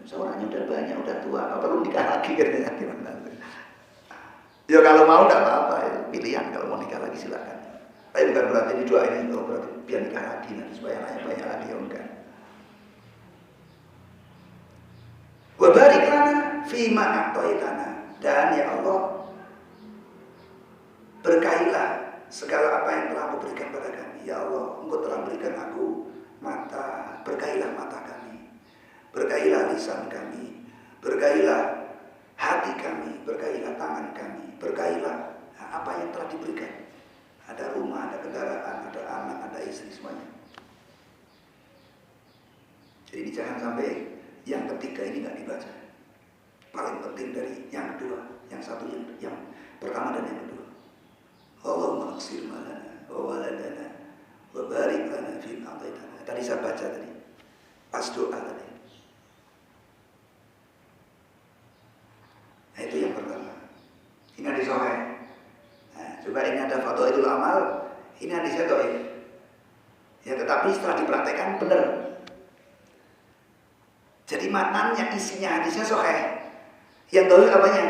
Seorangnya udah banyak, udah tua, apa perlu nikah lagi katanya. Ya kalau mau enggak apa-apa, ya. Pilihan kalau mau nikah lagi silakan. Tapi bukan berarti didoain itu, berarti biar nikah lagi nanti supaya anaknya banyak lagi, ya enggak. Wa barik lana fima a'taitana, dan ya Allah berkailah segala apa yang telah Engkau berikan pada kami. Ya Allah, Engkau telah berikan aku mata, berkailah mata kami, berkailah lisan kami, berkailah hati kami, berkailah tangan kami, berkailah apa yang telah diberikan. Ada rumah, ada kendaraan, ada anak, ada istri, semuanya. Jadi ini jangan sampai yang ketiga ini nggak dibaca. Paling penting dari yang kedua, yang satu, yang pertama dan yang kedua. Allahumma aksir malana wa waladana wa barik lana fi ma ataitana. Tadi saya baca tadi, pas doa tadi. Nah, itu yang pertama. Ini hadis sahih. Nah, coba ini ada fadhailul amal, ini hadisnya dhaif. Ya, tetapi setelah dipraktekkan benar. Jadi matnanya, isinya hadisnya sahih. Yang dhaif apanya?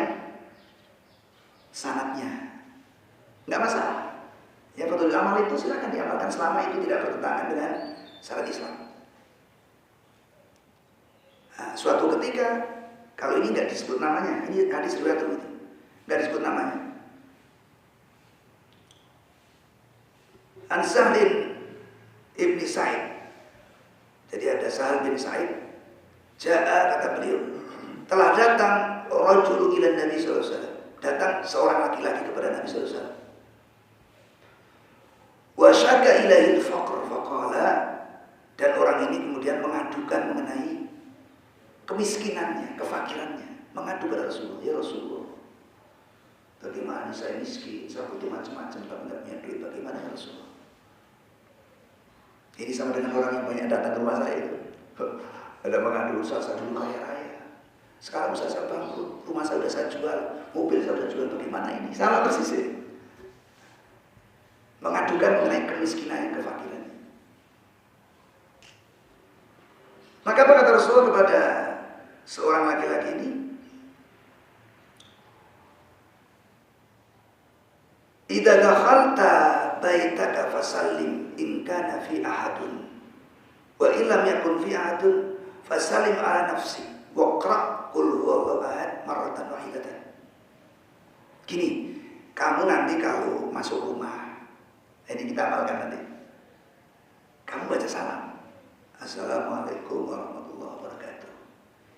Sanadnya. Enggak masalah. Ya, fadhailul amal itu silakan diamalkan selama itu tidak bertentangan dengan syariat Islam. Nah, suatu ketika kalau ini nggak disebut namanya, ini hadis riwayat Tirmidzi, nggak disebut namanya. An Sahl ibn Sa'id. Jadi ada Sahl bin Sa'id. Ja'a, kata beliau, telah datang rajul ila Nabi sallallahu alaihi wasallam. Datang seorang laki-laki kepada Nabi sallallahu alaihi wasallam. Wa syaka ilaihi al-faqr faqala, dan orang ini kemudian mengadukan mengenai kemiskinannya, kefakirannya, mengadu pada Rasulullah. Ya Rasulullah, bagaimana saya miskin, saya butuh macam-macam tapi nggak punya duit, bagaimana ya Rasulullah? Ini sama dengan orang yang banyak datang ke rumah saya itu. Ada mengadu, saya dulu kaya raya, sekarang usaha saya bangkrut, rumah saya sudah saya jual, mobil saya sudah jual, bagaimana ini? Sama persis ya. Mengadukan mengenai kemiskinan, kefakiran. Maka apa kata Rasulullah kepada seorang laki-laki ini? Idza dakhalta baitaka fasallim in kana fi ahadun wa illam yakun fi ahadun fasallim ala nafsi wa qra qul huwallahu ahad marratan wahidatan. Gini, kamu nanti kalau masuk rumah, ini kita amalkan nanti. Kamu baca salam. Assalamualaikum warahmatullahi wabarakatuh.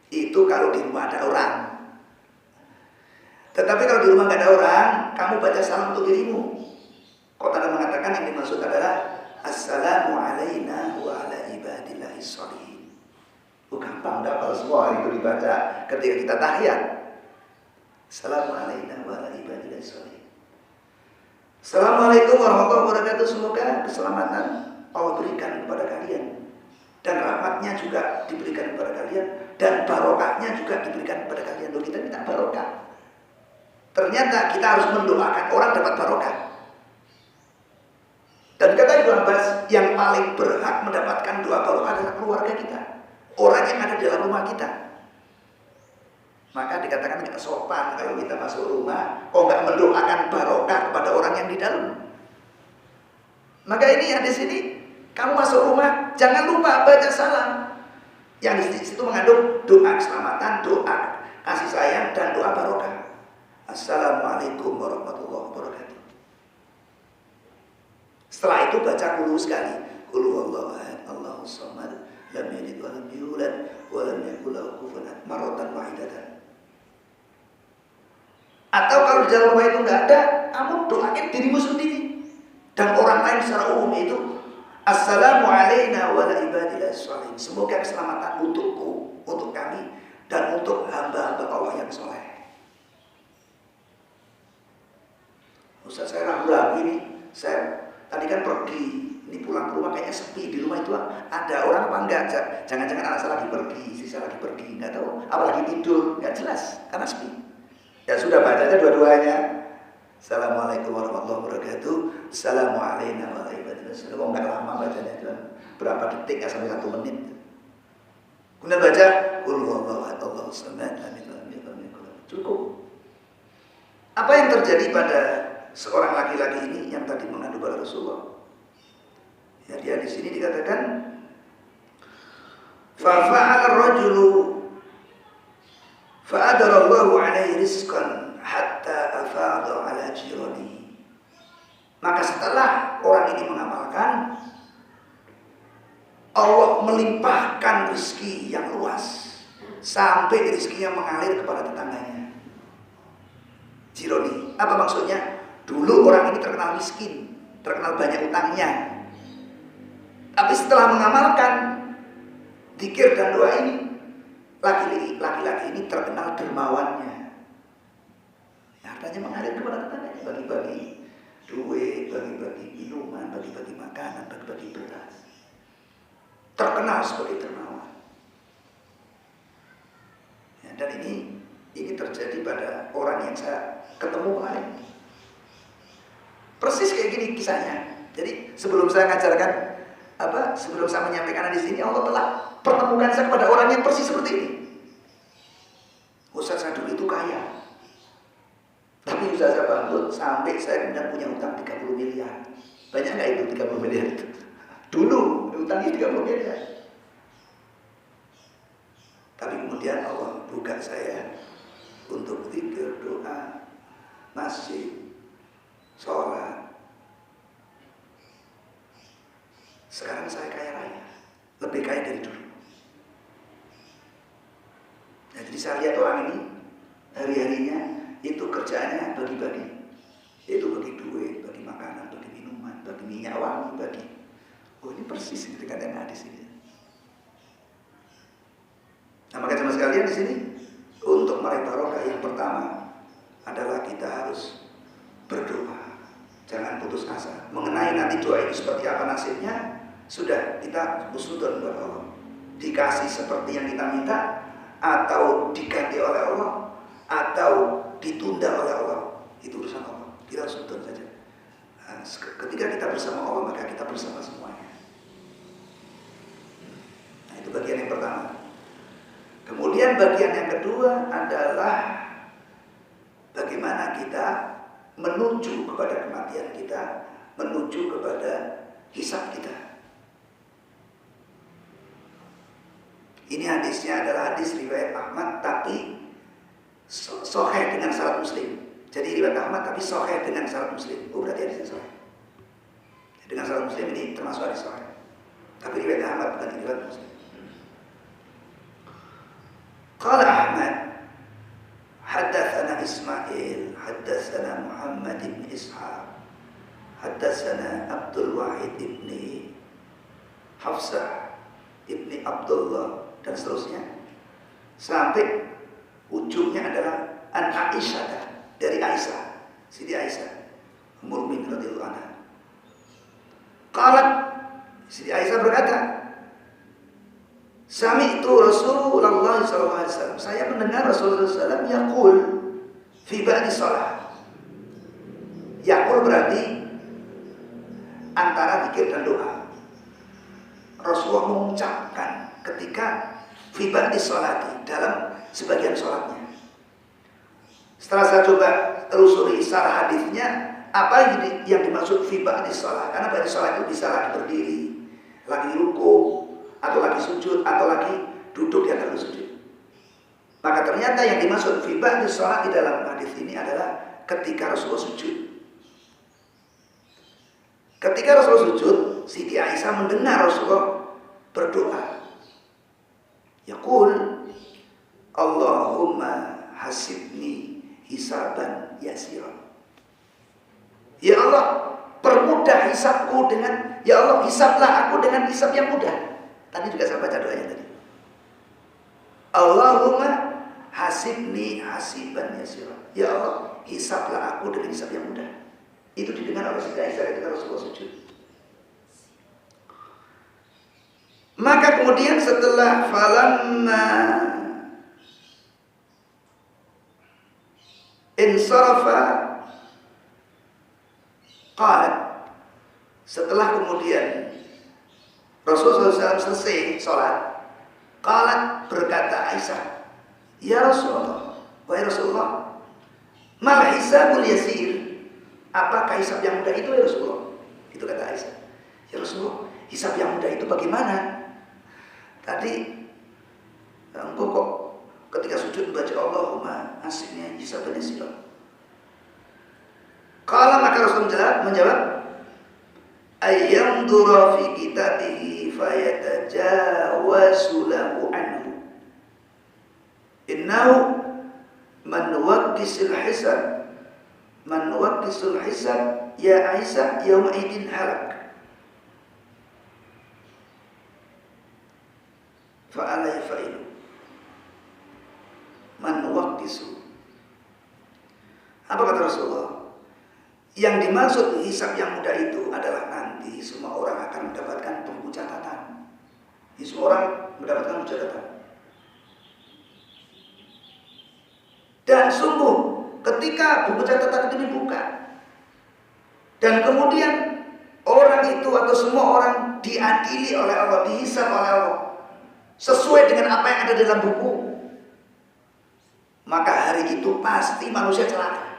Itu kalau di rumah ada orang. Tetapi kalau di rumah nggak ada orang, kamu baca salam untuk dirimu. Kota mengatakan yang dimaksud adalah Assalamu alaina wa ala ibadillahis sholihin. Gampang dapat semua itu dibaca ketika kita tahiyat. Assalamu alaina wa ala ibadillahis sholihin. Assalamualaikum warahmatullahi wabarakatuh. Semoga keselamatan Allah berikan kepada kalian, dan rahmatnya juga diberikan kepada kalian, dan barokahnya juga diberikan kepada kalian. Loh, kita minta barokah. Ternyata kita harus mendoakan orang dapat barokah. Dan kata Ibnu Abbas, yang paling berhak mendapatkan doa barokah adalah keluarga kita, orang yang ada di dalam rumah kita. Maka dikatakan nggak sopan kalau kita masuk rumah, kok nggak mendoakan barokah kepada orang yang di dalam. Maka ini hadis ini, kamu masuk rumah, jangan lupa baca salam. Yang di situ mengandung doa keselamatan, doa kasih sayang, dan doa barokah. Assalamualaikum warahmatullahi wabarakatuh. Setelah itu baca qul sekali. Qul huwallahu ahad, Allahus samad, lam yalid wa lam yulad wa lam yakul lahu kufuwan ahad, marratan wahidatan. Atau kalau di dalam rumah itu enggak ada, kamu doakan dirimu sendiri dan orang lain secara umum, itu Assalamu alaina wa ala ibadillah sholihin. Semoga keselamatan untukku, untuk kami, dan untuk hamba-hamba Allah yang soleh. Ustaz, saya ragu-ragu ini. Saya tadi kan pergi, ini pulang ke rumah kayaknya sepi. Di rumah itu ada orang apa enggak? Jangan-jangan anak saya lagi pergi, istri saya lagi pergi, nggak tahu. Apalagi tidur, nggak jelas karena sepi. Ya sudah, baca aja dua-duanya. Assalamualaikum warahmatullahi wabarakatuh. Assalamualaikum warahmatullahi wabarakatuh. Kok nggak lama bacanya, cuma berapa detik, nggak sampai 1 menit. Kemudian baca Qul huwallahu ahad Allahus samad lam yalid walam yulad. Cukup. Apa yang terjadi pada seorang laki-laki ini yang tadi mengadu pada Rasulullah? Ya, dia di sini dikatakan fa fa'ala ar-rajulu fa'adarallahu alaihi rizqan hatta afada ala jirani. Maka setelah orang ini mengamalkan, Allah melimpahkan rezeki yang luas sampai rezekinya mengalir kepada tetangganya. Jironi, apa maksudnya? Dulu orang ini terkenal miskin, terkenal banyak utangnya. Tapi setelah mengamalkan zikir dan doa ini, laki-laki ini terkenal dermawannya. Hartanya mengalir kepada tetangganya, bagi-bagi duit, bagi-bagi minuman, bagi-bagi makanan, bagi-bagi beras. Terkenal sebagai dermawan. Ya, dan ini terjadi pada orang yang saya ketemu kemarin. Persis kayak gini kisahnya. Jadi sebelum saya mengajarkan sebelum saya menyampaikan di sini, Allah telah pertemukan saya kepada orang yang persis seperti ini. Ustaz, saya dulu itu kaya, tapi Ustaz, saya bangkrut sampai saya kemudian punya utang 30 miliar. Banyak nggak itu 30 miliar itu? Dulu utangnya 30 miliar. Tapi kemudian Allah buka saya untuk zikir, doa, masjid, sholat. Sekarang saya kaya raya, lebih kaya dari dulu. Nah, jadi saya lihat orang ini hari-harinya itu kerjaannya bagi-bagi. Itu bagi duit, bagi makanan, bagi minuman, bagi minyak wangi, bagi. Oh, ini persis dengan yang ada di sini. Nah, maka jemaah sekalian di sini untuk meraih barokah yang pertama adalah kita harus berdoa. Jangan putus asa. Mengenai nanti doa itu seperti apa nasibnya, sudah kita husnudzon kepada Allah. Dikasih seperti yang kita minta, atau diganti oleh Allah, atau ditunda oleh Allah, itu urusan Allah. Kita harus husnudzon saja. Nah, ketika kita bersama Allah, maka kita bersama semuanya. Nah, itu bagian yang pertama. Kemudian bagian yang kedua adalah bagaimana kita menuju kepada kematian kita, menuju kepada hisab kita. Ini hadisnya adalah hadis riwayat Ahmad, tapi sahih dengan syarat Muslim. Jadi riwayat Ahmad tapi sahih dengan syarat Muslim. Oh, berarti hadisnya sahih. Dengan syarat Muslim ini termasuk hadis sahih. Tapi riwayat Ahmad bukan riwayat Muslim. Qala Ahmad, haddatsana Ismail, haddatsana Muhammad bin Ishaq, haddatsana Abdul Wahid ibni Hafsah ibni Abdullah, dan seterusnya sampai ujungnya adalah an Aisyah, dari Aisyah, Siti Aisyah Ummul Mukminin radhiyallahu anha. Qalat, Siti Aisyah berkata, sami'tu Rasulullah sallallahu alaihi wasallam, saya mendengar Rasulullah sallallahu alaihi wasallam yaqul fi ba'di shalah. Yaqul berarti antara zikir dan doa. Rasulullah mengucapkan ketika fi ba'di sholati, dalam sebagian sholatnya. Setelah saya coba telusuri syarah hadisnya, apa yang dimaksud fi ba'di sholat? Karena ba'di sholat itu bisa lagi berdiri, lagi ruku, atau lagi sujud, atau lagi duduk di antara sujud. Maka ternyata yang dimaksud fi ba'di sholat di dalam hadis ini adalah ketika Rasulullah sujud. Ketika Rasulullah sujud, Siti Aisyah mendengar Rasulullah berdoa. Yaqul, Allahumma hasibni hisaban yasira. Ya Allah, permudah hisabku dengan, ya Allah hisablah aku dengan hisab yang mudah. Tadi juga saya baca doanya tadi. Allahumma hasibni hasiban yasira. Ya Allah, hisablah aku dengan hisab yang mudah. Itu didengar oleh Sayyidah Aisyah ketika Rasulullah sujud. Maka kemudian setelah falamma insarafa qalat, setelah kemudian Rasulullah SAW selesai sholat, qalat, berkata Aisyah, ya Rasulullah, wahai Rasulullah, mal hisabul yasir, apakah hisab yang mudah itu ya Rasulullah? Itu kata Aisyah. Ya Rasulullah, hisab yang mudah itu bagaimana? Tadi engkau kok ketika sujud baca Allahumma aslinya hisabun yasir. Qala, maka Rasulullah menjawab, ayyam dura fi kitabihi fayatajawazu lahu anhu innahu man waqqisul hisab ya Aisyah yawma idin halak fa'alai fa'ilu man waqqisu. Apa kata Rasulullah? Yang dimaksud hisab yang mudah itu adalah nanti semua orang akan mendapatkan buku catatan. Semua orang mendapatkan buku catatan. Dan sungguh ketika buku catatan itu dibuka dan kemudian orang itu atau semua orang diadili oleh Allah, dihisab oleh Allah sesuai dengan apa yang ada dalam buku, maka hari itu pasti manusia celaka.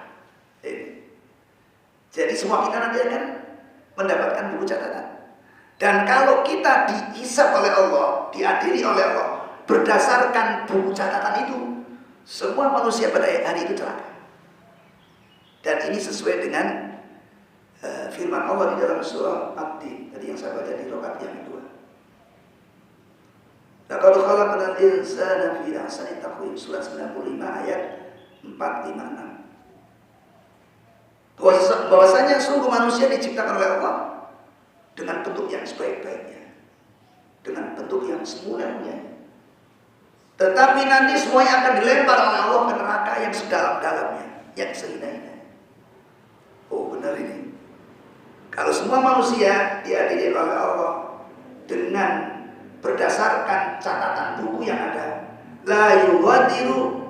Jadi semua kita nanti akan mendapatkan buku catatan. Dan kalau kita dihisab oleh Allah, diadili oleh Allah berdasarkan buku catatan itu, semua manusia pada hari itu celaka. Dan ini sesuai dengan firman Allah di dalam surah At-Tin tadi yang saya baca di rakaat yang kedua. Laqad khalaqnal insana fi ahsani taqwim, surat 95 ayat 456. Bahwasanya sungguh manusia diciptakan oleh Allah dengan bentuk yang sebaik-baiknya, dengan bentuk yang semulanya. Tetapi nanti semuanya akan dilempar oleh Allah ke neraka yang sedalam-dalamnya, yang sehina-hina. Oh benar ini. Kalau semua manusia diadili oleh Allah dengan berdasarkan catatan buku yang ada, la yughadiru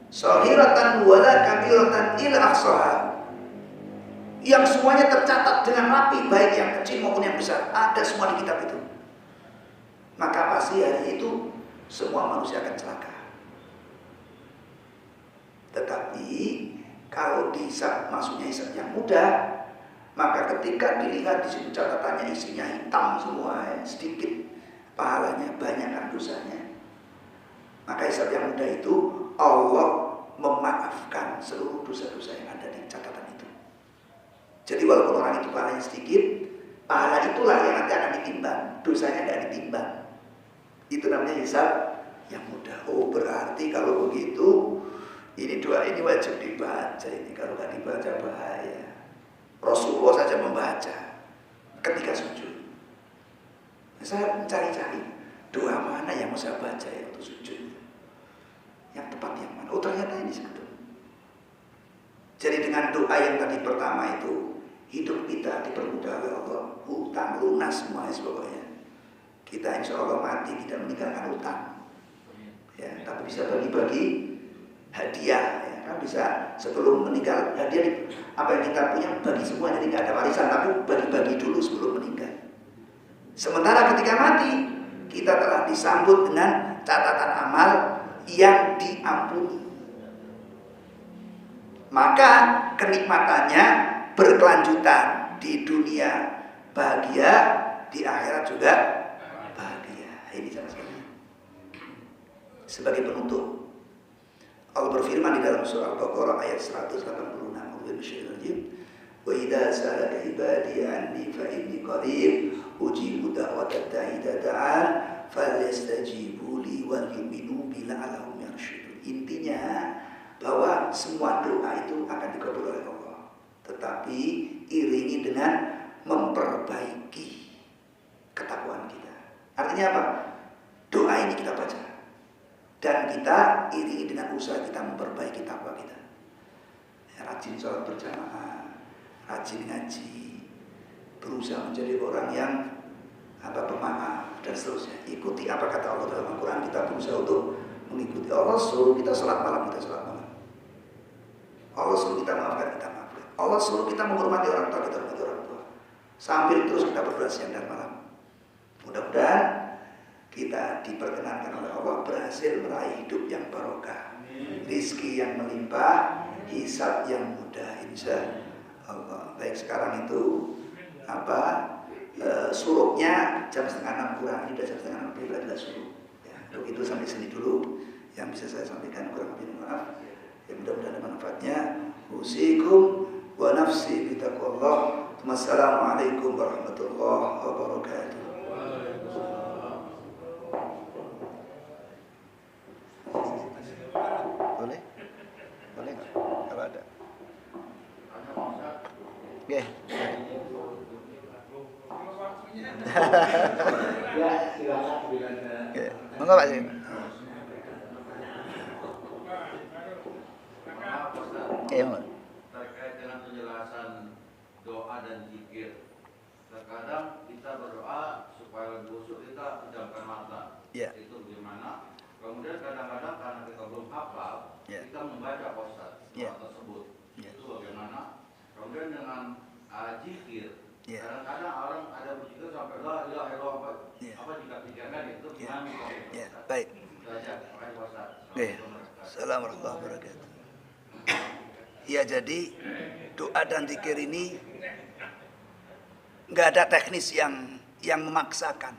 shahiratan wala kabiratan illa ahsaha, yang semuanya tercatat dengan rapi, baik yang kecil maupun yang besar, ada semua di kitab itu. Maka pasti hari itu semua manusia akan celaka. Tetapi kalau dihisab, maksudnya hisab yang mudah, maka ketika dilihat di situ catatannya isinya hitam semua, sedikit pahalanya, banyak kan dosanya, maka hisab yang mudah itu Allah memaafkan seluruh dosa-dosa yang ada di catatan itu. Jadi walaupun orang itu pahalanya sedikit, pahala itulah yang nanti akan ditimbang, dosanya tidak ditimbang. Itu namanya hisab yang mudah. Oh berarti kalau begitu, ini doa ini wajib dibaca ini. Kalau nggak dibaca bahaya. Rasulullah saja membaca ketika sujud. Saya mencari-cari doa mana yang mau saya baca ya untuk sujud, yang tepat yang mana. Oh ternyata ini sebetulnya. Jadi dengan doa yang tadi pertama itu, hidup kita dipermudah oleh Allah, hutang lunas semua pokoknya. Kita insya Allah mati tidak meninggalkan hutang, ya, tapi bisa bagi-bagi hadiah, ya, kan bisa sebelum meninggal hadiah apa yang kita punya bagi semua, jadi nggak ada warisan, tapi bagi-bagi dulu sebelum meninggal. Sementara ketika mati kita telah disambut dengan catatan amal yang diampuni. Maka kenikmatannya berkelanjutan, di dunia bahagia, di akhirat juga bahagia. Ini sama sekali. Sebagai penutup, Allah berfirman di dalam surah Al-Baqarah ayat 186, wa idza sa'alaka ibadi anni fa inni qarib ujibu da'watad da'i idza da'an falyastajibu li wal yu'minu bi la'allahum yarshudun. Intinya bahwa semua doa itu akan dikabul oleh Allah. Tetapi diiringi dengan memperbaiki ketakwaan kita. Artinya apa? Doa ini kita baca dan kita iringi dengan usaha kita memperbaiki takwa kita. Rajin sholat berjamaah, rajin ngaji, berusaha menjadi orang yang pemaaf dan seterusnya. Ikuti apa kata Allah dalam Al-Quran. Kita berusaha untuk mengikuti. Allah suruh kita sholat malam, kita sholat malam. Allah suruh kita maafkan, kita maafkan. Allah suruh kita menghormati orang tua, kita hormati orang tua. Sambil terus kita berdoa siang dan malam. Mudah-mudahan kita diperkenankan oleh Allah berhasil meraih hidup yang barokah, rizki yang melimpah, hisab yang mudah, insya Allah. Baik, sekarang itu surupnya jam 5:30 kurang. Ini sudah jam 5:30 adalah surup. Ya, untuk itu sampai sini dulu yang bisa saya sampaikan, kurang lebih maaf. Ya, mudah-mudahan ada manfaatnya. Usikum wa nafsi bitaqwallah. Wassalamualaikum warahmatullahi wabarakatuh. Boleh? Boleh nggak? Kalau ada. Oke. Ya, silakan bila ada. Oke. Monggo Pak Sih. Terkait dengan penjelasan doa dan zikir, terkadang kita berdoa supaya lebih khusyuk, kita pejamkan mata. Ya. Itu bagaimana? Kemudian kadang-kadang karena kita belum hafal, Ya. kita membaca Ustaz Ya. tersebut. Ya. Itu bagaimana? Kemudian dengan zikir, Ya. kadang-kadang orang ada berzikir sampai la ilaha illallah, Ya. apa jika pikirkan itu Ya. gimana? Ya. Baik. Itu aja. Terima kasih Ustaz. Oke. Assalamualaikum warahmatullahi wabarakatuh. Ya, jadi doa dan zikir ini nggak ada teknis yang memaksakan.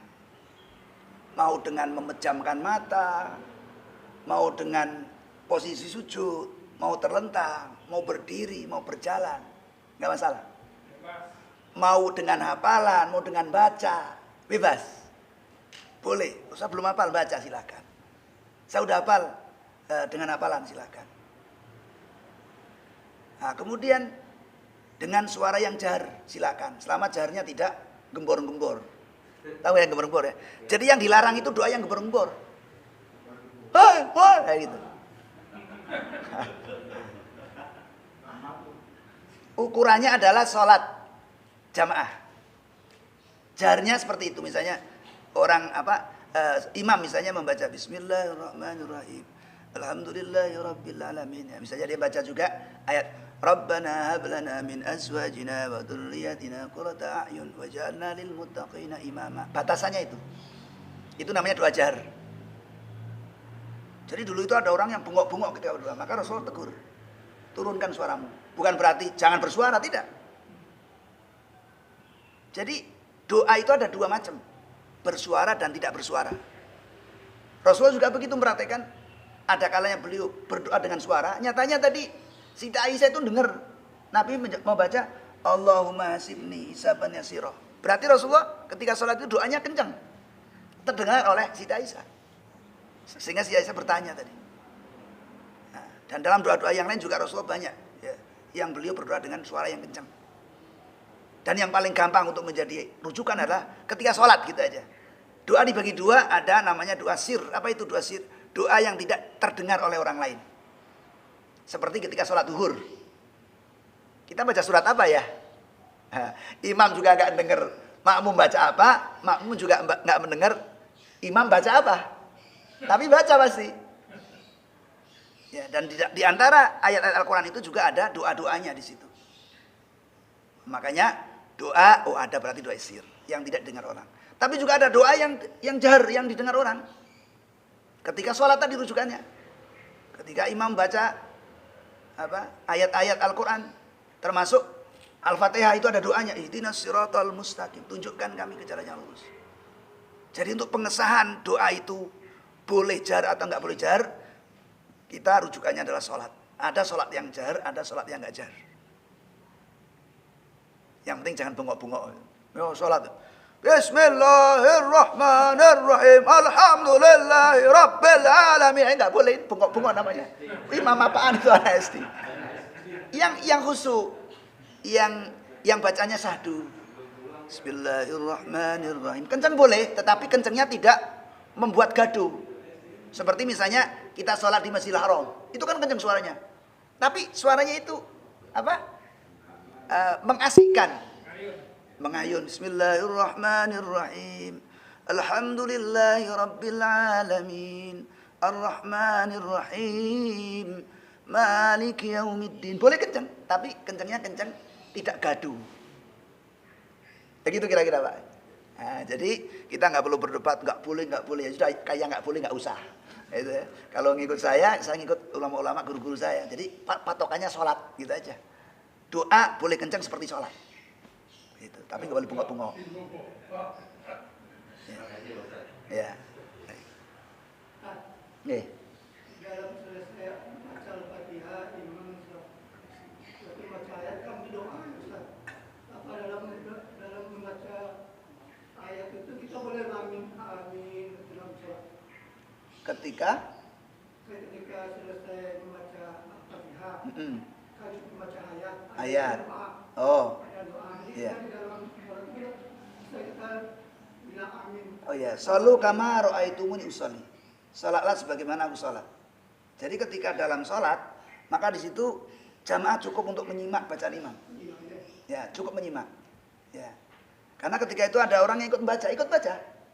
Mau dengan memejamkan mata, mau dengan posisi sujud, mau terlentang, mau berdiri, mau berjalan, nggak masalah. Mau dengan hafalan, mau dengan baca, bebas. Boleh. Saya belum hafal, baca silakan. Saya udah hafal, dengan hafalan silakan. Nah, kemudian dengan suara yang jahar silakan, selama jaharnya tidak gembor-gembor. Tahu yang gembor-gembor ya? Jadi yang dilarang itu doa yang gembor-gembor. Hei, kayak gitu. Ukurannya adalah sholat jamaah. Jaharnya seperti itu, misalnya orang imam misalnya membaca Bismillahirrahmanirrahim, Alhamdulillahirabbil alamin. Misalnya dia baca juga ayat Rabbana hab lana min azwajina wa dzurriyyatina qurrata a'yun waj'alna lil muttaqina imama. Batasannya itu. Itu namanya doa jahar. Jadi dulu itu ada orang yang bengok-bengok ketika berdoa, maka Rasulullah tegur. Turunkan suaramu. Bukan berarti jangan bersuara, tidak. Jadi doa itu ada dua macam. Bersuara dan tidak bersuara. Rasulullah juga begitu mempraktikkan. Ada kalanya beliau berdoa dengan suara. Nyatanya tadi Siti Aisyah itu dengar Nabi mau baca Allahumma hasibni hisaban yasira. Berarti Rasulullah ketika sholat itu doanya kencang. Terdengar oleh Siti Aisyah. Sehingga Siti Aisyah bertanya tadi. Nah, dan dalam doa-doa yang lain juga Rasulullah banyak ya, yang beliau berdoa dengan suara yang kencang. Dan yang paling gampang untuk menjadi rujukan adalah ketika sholat gitu aja. Doa dibagi dua, ada namanya doa sir. Apa itu doa sir? Doa yang tidak terdengar oleh orang lain. Seperti ketika sholat zuhur. Kita baca surat apa ya? Nah, imam juga nggak dengar makmum baca apa, makmum juga nggak mendengar imam baca apa. Tapi baca pasti. Ya, dan di antara ayat-ayat Al-Quran itu juga ada doa-doanya di situ. Makanya doa, ada berarti doa sir yang tidak dengar orang. Tapi juga ada doa yang jahar, yang didengar orang. Ketika sholat tadi rujukannya. Ketika imam baca ayat-ayat Al-Quran, termasuk Al-Fatihah itu ada doanya, ihdinas siratal mustaqim, tunjukkan kami ke jalan yang lurus. Jadi untuk pengesahan doa itu boleh jahar atau enggak boleh jahar, kita rujukannya adalah sholat. Ada sholat yang jahar, ada sholat yang enggak jahar. Yang penting jangan bengok-bengok. Yo sholat. Bismillahirrahmanirrahim. Alhamdulillahirabbil alamin. Enggak boleh bengok-bengok namanya. Imam apaan itu anak SD? Yang khusyuk, yang yang bacanya syahdu. Bismillahirrahmanirrahim. Kencang boleh, tetapi kencangnya tidak membuat gaduh. Seperti misalnya kita sholat di Masjidil Haram, itu kan kencang suaranya. Tapi suaranya itu apa? Mengasihkan. Mengayun. Bismillahirrahmanirrahim. Alhamdulillahi rabbil alamin. Ar-Rahmanir-Rahim. Maliki yaumiddin. Boleh kencang, tapi kencangnya kencang tidak gaduh. Begitu kira-kira Pak. Nah, jadi kita nggak perlu berdebat, nggak boleh, ya sudah kayak nggak boleh nggak usah. Itu ya. Kalau ngikut saya ngikut ulama-ulama guru-guru saya. Jadi patokannya sholat gitu aja. Doa boleh kencang seperti sholat. Gitu. Tapi nggak boleh bengok-bengok. Ya. Ya. Dalam selesai baca Al-Fatihah, imam baca ayat kan doa, Ustaz. Apa dalam membaca ayat itu kita boleh amin dalam sholat. Ketika selesai membaca Al-Fatihah, kan membaca ayat. Doa. Oh. Ada doa. Iya. Di dalam sholat itu kita bilang amin. Oh ya, sallu kama ra'aitumuni usolli. Salatlah sebagaimana aku salat. Jadi ketika dalam salat, maka di situ jamaah cukup untuk menyimak bacaan imam. Ya, cukup menyimak. Ya. Karena ketika itu ada orang yang ikut baca.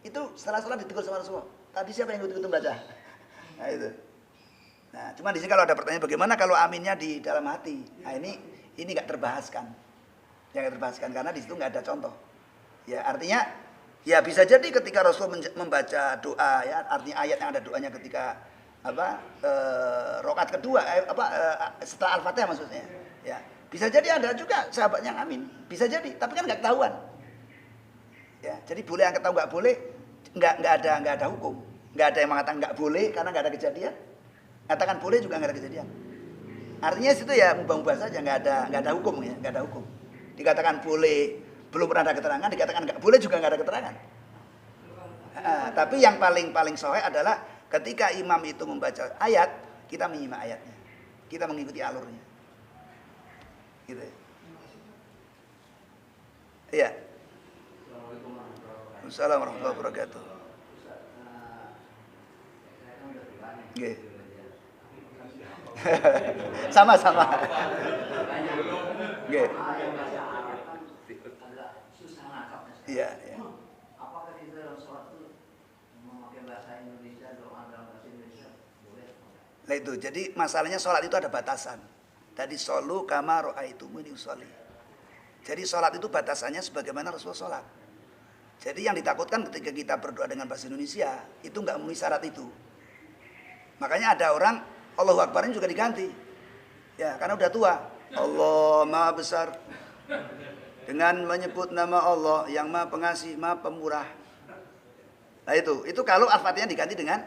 Itu setelah salat ditegur sama Rasulullah. Tadi siapa yang ikut baca? Nah itu. Nah, cuma di sini kalau ada pertanyaan bagaimana kalau aminnya di dalam hati. Nah, ini nggak terbahaskan. Yang terbahaskan karena di situ nggak ada contoh. Ya, artinya ya bisa jadi ketika Rasul membaca doa ya, artinya ayat yang ada doanya ketika rakaat kedua setelah Al-Fatihah maksudnya. Ya, bisa jadi ada juga sahabat yang amin. Bisa jadi, tapi kan nggak ketahuan. Ya, jadi boleh yang ketahuan nggak boleh, nggak ada hukum. Nggak ada yang mengatakan nggak boleh karena nggak ada kejadian. Katakan boleh juga nggak ada kejadian. Artinya situ ya mubah-mubah saja, nggak ada hukum ya, nggak ada hukum. Dikatakan boleh belum pernah ada keterangan, dikatakan nggak boleh juga nggak ada keterangan. Tapi yang paling sahih adalah ketika imam itu membaca ayat, kita menyimak ayatnya, kita mengikuti alurnya, gitu. Iya. Assalamualaikum warahmatullahi wabarakatuh. Oke. Sama-sama. Oke. Iya, iya. Apakah di dalam sholat itu memakai bahasa Indonesia, doa dalam bahasa Indonesia boleh? Nah itu, jadi masalahnya sholat itu ada batasan. Tadi shollu kama ra'aitumuni usolli. Jadi sholat itu batasannya sebagaimana Rasulullah sholat. Jadi yang ditakutkan ketika kita berdoa dengan bahasa Indonesia itu nggak memenuhi syarat itu. Makanya ada orang Allahu Akbarin juga diganti. Ya, karena udah tua. Allah Maha Besar. Dengan menyebut nama Allah yang Maha Pengasih, Maha Pemurah. Nah itu kalau Al-Fatihah diganti dengan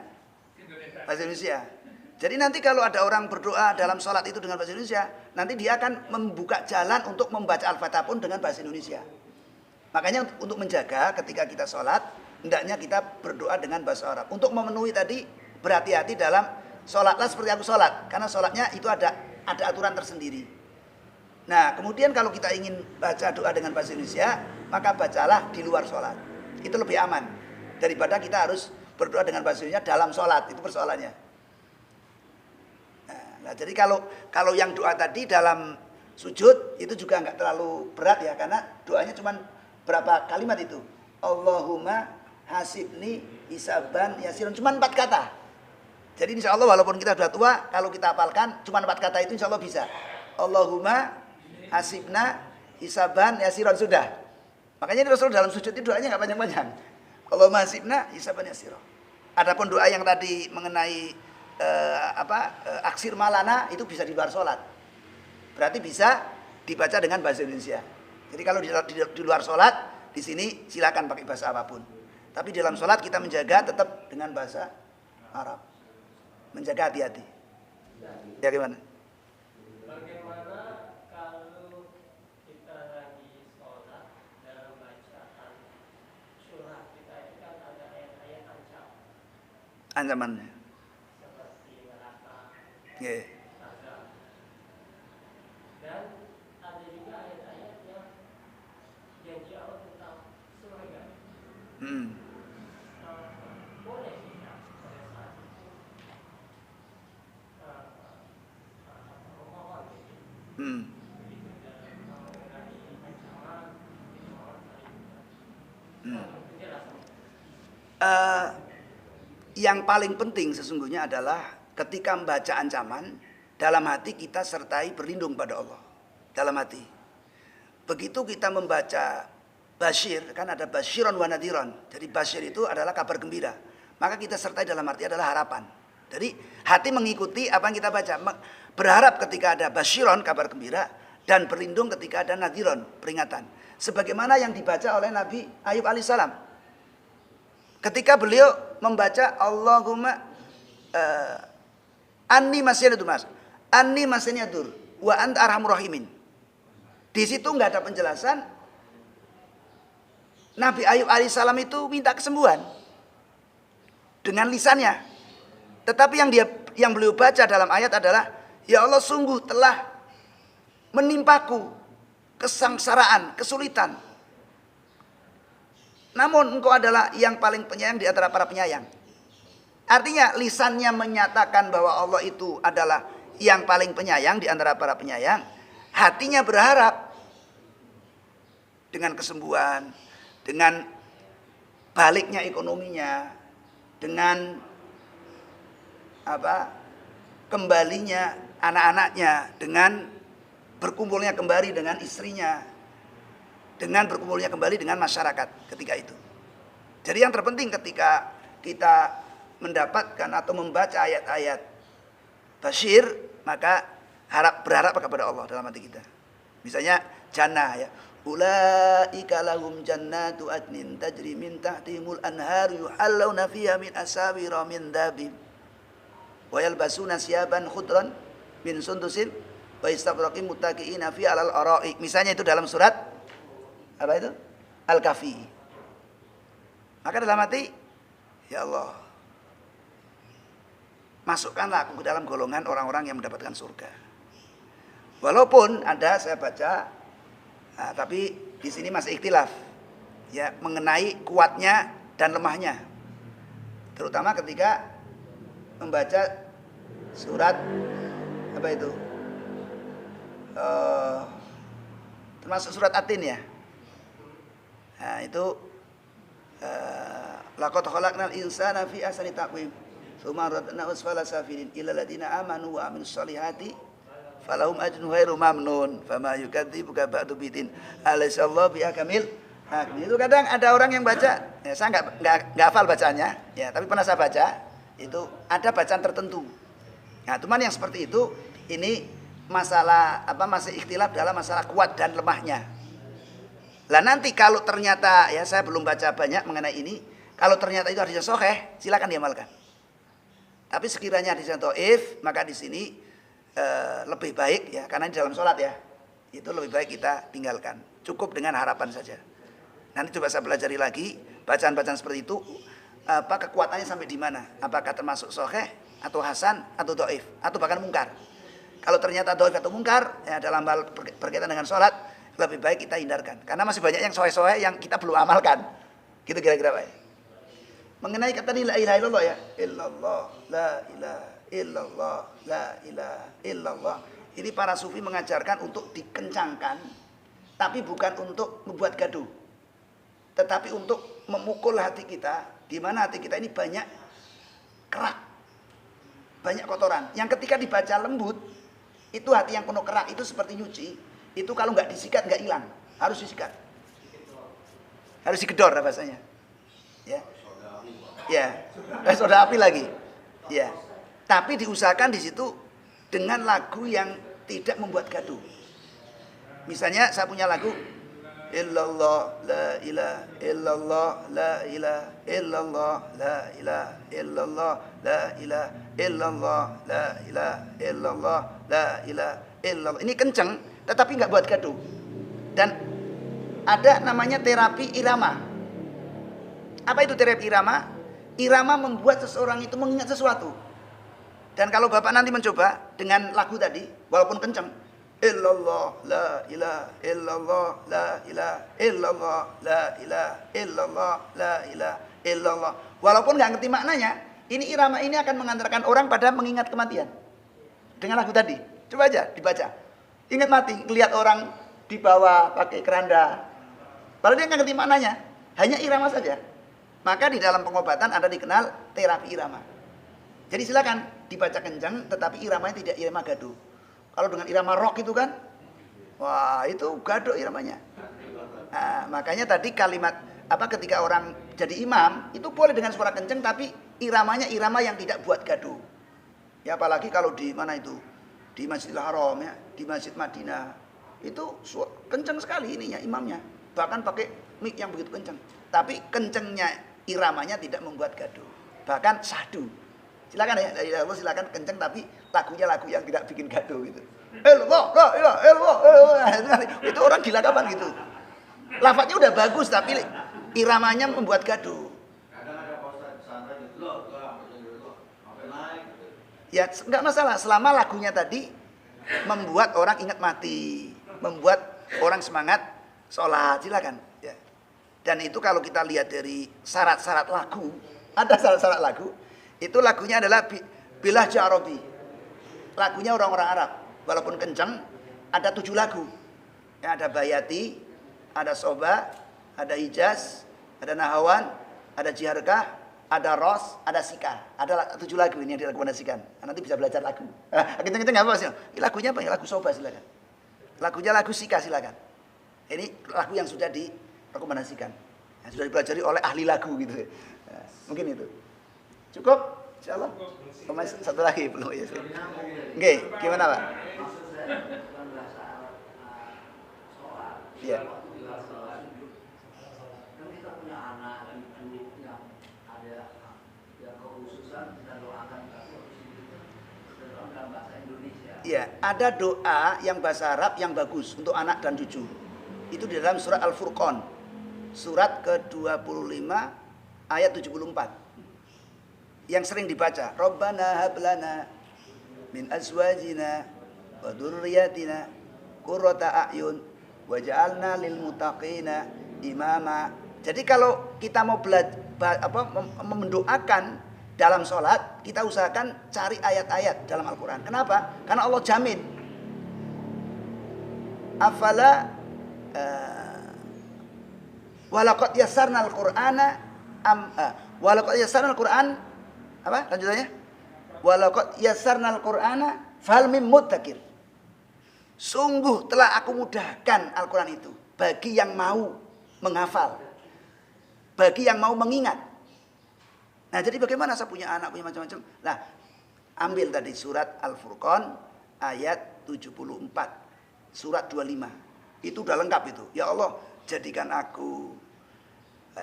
bahasa Indonesia. Jadi nanti kalau ada orang berdoa dalam sholat itu dengan bahasa Indonesia, nanti dia akan membuka jalan untuk membaca Al-Fatihah pun dengan bahasa Indonesia. Makanya untuk menjaga ketika kita sholat, hendaknya kita berdoa dengan bahasa Arab. Untuk memenuhi tadi, berhati-hati dalam sholatlah seperti aku sholat. Karena sholatnya itu ada aturan tersendiri. Nah, kemudian kalau kita ingin baca doa dengan bahasa Indonesia, maka bacalah di luar sholat. Itu lebih aman daripada kita harus berdoa dengan bahasa Indonesia dalam sholat. Itu persoalannya. Nah, jadi kalau yang doa tadi dalam sujud itu juga nggak terlalu berat ya, karena doanya cuma berapa kalimat itu. Allahumma hasibni hisaban yasiran, cuma 4 kata. Jadi insya Allah walaupun kita sudah tua, kalau kita hafalkan cuma 4 kata itu insya Allah bisa. Allahumma hasibna hisaban yasiran, sudah. Makanya Rasul dalam sujud itu doanya nggak panjang-panjang. Allahumma hasibna hisaban yasiran. Adapun doa yang tadi mengenai aksir malana itu bisa di luar sholat. Berarti bisa dibaca dengan bahasa Indonesia. Jadi kalau di luar sholat, di sini silakan pakai bahasa apapun. Tapi dalam sholat kita menjaga tetap dengan bahasa Arab. Menjaga hati-hati. Ya gimana? Bagaimana kalau kita lagi sholat dalam bacaan surah kita itu kan ada ayat-ayat Ancamannya. seperti neraka, Yeah. azab, dan ada juga ayat-ayat yang yang paling penting sesungguhnya adalah ketika membaca ancaman, dalam hati kita sertai berlindung pada Allah. Dalam hati. Begitu kita membaca basyir, kan ada basyiron wa nadhiron. Jadi basyir itu adalah kabar gembira. Maka kita sertai dalam arti adalah harapan. Jadi hati mengikuti apa yang kita baca. Berharap ketika ada basyiron, kabar gembira. Dan berlindung ketika ada nadhiron, peringatan. Sebagaimana yang dibaca oleh Nabi Ayub alaihissalam. Ketika beliau membaca Allahumma anni masyarakat mas. Anni masyarakat wa anta arhamur rahimin. Di situ nggak ada penjelasan. Nabi Ayub alaihissalam itu minta kesembuhan dengan lisannya. Tetapi yang beliau baca dalam ayat adalah, ya Allah sungguh telah menimpaku kesengsaraan, kesulitan. Namun engkau adalah yang paling penyayang di antara para penyayang. Artinya lisannya menyatakan bahwa Allah itu adalah yang paling penyayang di antara para penyayang. Hatinya berharap dengan kesembuhan, dengan baliknya ekonominya, dengan kembalinya anak-anaknya, dengan berkumpulnya kembali dengan istrinya, dengan berkumpulnya kembali dengan masyarakat ketika itu. Jadi yang terpenting ketika kita mendapatkan atau membaca ayat-ayat basyir, maka berharap kepada Allah dalam hati kita. Misalnya jannah ya. Ulaika lahum jannatu adnin tajri min tahtihimul anhar yuhallawna fiha min asawira min dabib wa yalbasuna siyaban khudran min sundusin wa istabraqim muttaqiina fi alal araik. Misalnya itu dalam surat apa itu? Al-Kahfi. Maka dalam hati, ya Allah, masukkanlah aku ke dalam golongan orang-orang yang mendapatkan surga. Walaupun ada saya baca, tapi di sini masih ikhtilaf ya mengenai kuatnya dan lemahnya. Terutama ketika membaca surat apa itu? Termasuk surat Atin ya. Nah, itu laqad khalaqnal insana fi ahsani taqwim. Tsumma radadnahu asfala safilin illa alladziina aamanu wa 'amilus shalihati falahum ajrun ghairu mamnun fama yukadzibuka ba'du bidin alaysallahu bihakamil hakim. Itu kadang ada orang yang baca, ya, saya enggak hafal bacaannya ya, tapi pernah saya baca, itu ada bacaan tertentu. Nah, cuman yang seperti itu ini masalah masih ikhtilaf dalam masalah kuat dan lemahnya. Lah nanti kalau ternyata ya saya belum baca banyak mengenai ini, kalau ternyata itu hadisnya sahih, silakan diamalkan. Tapi sekiranya hadisnya dhaif, maka di sini lebih baik ya, karena di dalam sholat ya, itu lebih baik kita tinggalkan. Cukup dengan harapan saja. Nanti coba saya pelajari lagi bacaan-bacaan seperti itu, kekuatannya sampai di mana? Apakah termasuk sahih atau hasan atau dhaif atau bahkan mungkar? Kalau ternyata dhaif atau mungkar ya, dalam hal berkaitan dengan sholat, lebih baik kita hindarkan. Karena masih banyak yang sahih-sahih yang kita belum amalkan. Gitu kira-kira Pak. Mengenai kata la ilaha illallah ya, illallah, la ilaha illallah, la ilaha illallah. Ini para sufi mengajarkan untuk dikencangkan, tapi bukan untuk membuat gaduh, tetapi untuk memukul hati kita, di mana hati kita ini banyak kerak, banyak kotoran. Yang ketika dibaca lembut, itu hati yang penuh kerak itu seperti nyuci. Itu kalau nggak disikat nggak hilang, harus disikat, harus digedor bahasanya, ya, ya, soda api lagi, ya. Tapi diusahakan di situ dengan lagu yang tidak membuat gaduh. Misalnya saya punya lagu illallah la ilaha illallah la ilaha illallah la ilaha illallah la ilaha illallah la ilaha illallah la ilaha illallah. Ini kenceng tetapi nggak buat gaduh. Dan ada namanya terapi irama. Apa itu terapi irama? Irama membuat seseorang itu mengingat sesuatu. Dan kalau Bapak nanti mencoba dengan lagu tadi, walaupun kenceng, illallah la ilaha illallah la ilaha illallah la ilaha illallah la ilaha illallah. Walaupun nggak ngerti maknanya, ini irama ini akan mengantarkan orang pada mengingat kematian. Dengan lagu tadi, coba aja dibaca. Ingat mati, lihat orang di bawah pakai keranda. Padahal dia nggak ngerti maknanya, hanya irama saja. Maka di dalam pengobatan ada dikenal terapi irama. Jadi silakan dibaca kencang tetapi iramanya tidak irama gaduh. Kalau dengan irama rock itu kan, wah itu gaduh iramanya. Nah, makanya tadi kalimat ketika orang jadi imam itu boleh dengan suara kencang tapi iramanya irama yang tidak buat gaduh. Ya apalagi kalau di mana itu, di Masjidil Haram ya, di Masjid Madinah itu kencang sekali ininya imamnya, bahkan pakai mic yang begitu kencang. Tapi kencangnya iramanya tidak membuat gaduh, bahkan syahdu. Silakan ya, dari Allah silakan kencang tapi lagunya lagu yang tidak bikin gaduh gitu. Itu orang gila kapan gitu. Lafadznya udah bagus tapi iramanya membuat gaduh. Kadang ada Ustaz pesantren gitu loh, sampai naik gitu. Ya enggak masalah selama lagunya tadi membuat orang ingat mati, membuat orang semangat sholat, silakan ya. Dan itu kalau kita lihat dari syarat-syarat lagu, ada syarat-syarat lagu, itu lagunya adalah bilah Arabi. Lagunya orang-orang Arab, walaupun kencang, ada 7 lagu. Ya, ada Bayati, ada Soba, ada Hijaz, ada Nahawan, ada Jiharkah, ada Ros, ada Sika. Ada 7 lagu ini yang direkomendasikan. Nanti bisa belajar lagu. Kenceng-kenceng nggak apa-apa sih. Ini lagunya apa ya? Lagu Soba silakan. Lagunya lagu Sika silakan. Ini lagu yang sudah direkomendasikan, yang sudah dipelajari oleh ahli lagu gitu. Nah, mungkin itu. Cukup? Insyaallah. Satu lagi belum ya. Oke, gimana Pak? Maksud saya bukan bahasa Arab sholat. Iya. Waktu di sholat sujud, kan kita punya anak cucu yang ada yang kekhususan kita doakan tapi waktu sujud kita doakan dalam bahasa Indonesia. Iya, ada doa yang bahasa Arab yang bagus untuk anak dan cucu. Itu di dalam surat Al-Furqan. Surat ke-25 ayat 74. Yang sering dibaca, Rabbana hablana min azwajina wa dzurriyyatina qurrata a'yun waj'alna lil muttaqina imama. Jadi kalau kita mau mendoakan dalam sholat, kita usahakan cari ayat-ayat dalam Al-Quran. Kenapa? Karena Allah jamin. Afala walaqad yassarnal Qur'ana walaqad yassarnal Qur'an apa lanjutannya? Walaqad yassarnal Qur'ana fahal mim muddakir. Sungguh telah aku mudahkan Al-Quran itu bagi yang mau menghafal, bagi yang mau mengingat. Nah, jadi bagaimana saya punya anak, punya macam-macam. Nah, ambil tadi surat Al-Furqan ayat 74, surat 25. Itu udah lengkap itu. Ya Allah, jadikan aku,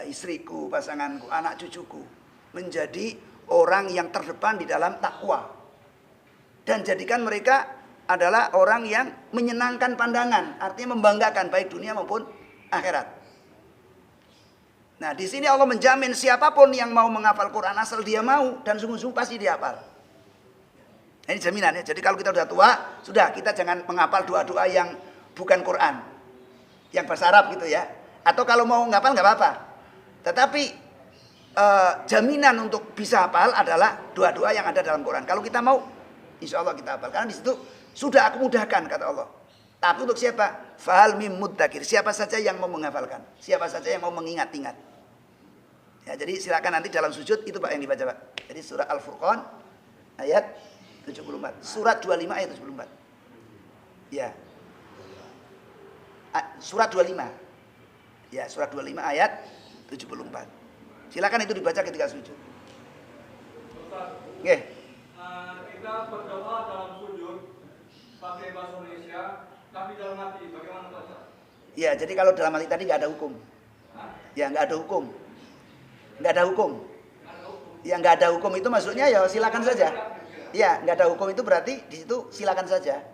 istriku, pasanganku, anak cucuku menjadi orang yang terdepan di dalam takwa. Dan jadikan mereka adalah orang yang menyenangkan pandangan, artinya membanggakan baik dunia maupun akhirat. Nah, di sini Allah menjamin siapapun yang mau menghafal Quran asal dia mau dan sungguh-sungguh pasti dihafal. Nah, ini jaminannya. Jadi kalau kita sudah tua, sudah kita jangan menghafal doa-doa yang bukan Quran, yang bahasa Arab gitu ya. Atau kalau mau menghafal nggak apa-apa. Tetapi jaminan untuk bisa hafal adalah doa-doa yang ada dalam Quran. Kalau kita mau, insya Allah kita hafal. Karena di situ sudah aku mudahkan kata Allah. Tapi untuk siapa? Fahal mim muddakir. Siapa saja yang mau menghafalkan, siapa saja yang mau mengingat-ingat. Ya, jadi silakan nanti dalam sujud itu Pak yang dibaca Pak. Jadi surah Al-Furqan ayat 74. Surat 25 ayat 74. Ya. Surat 25. Ya, surat 25 ayat 74. Silakan itu dibaca ketika sujud. Oke. Kita berdoa dalam sujud pakai bahasa Indonesia, tapi dalam hati bagaimana Pak? Ya, jadi kalau dalam hati tadi nggak ada hukum. Ya, nggak ada hukum. Nggak ada hukum. Ya, nggak ada hukum itu maksudnya ya silakan saja. Ya, nggak ada hukum itu berarti di situ silakan saja.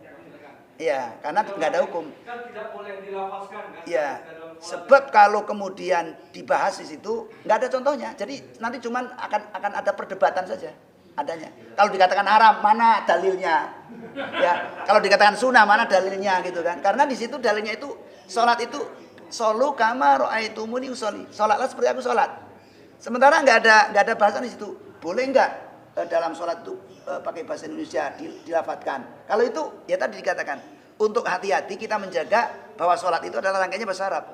Ya, karena nggak ada hukum. Kan tidak boleh dilafazkan kan? Ya, sebab kalau kemudian dibahas di situ nggak ada contohnya. Jadi nanti cuman akan ada perdebatan saja adanya. Kalau dikatakan haram mana dalilnya? Ya, kalau dikatakan sunnah mana dalilnya gitu kan? Karena di situ dalilnya itu sholat itu solu kama ro'aitumuni usolli. Sholatlah seperti aku sholat. Sementara nggak ada bahasan di situ. Boleh nggak dalam sholat itu pakai bahasa Indonesia dilafatkan? Kalau itu ya tadi dikatakan untuk hati-hati kita menjaga bahwa sholat itu adalah rangkaiannya bahasa Arab.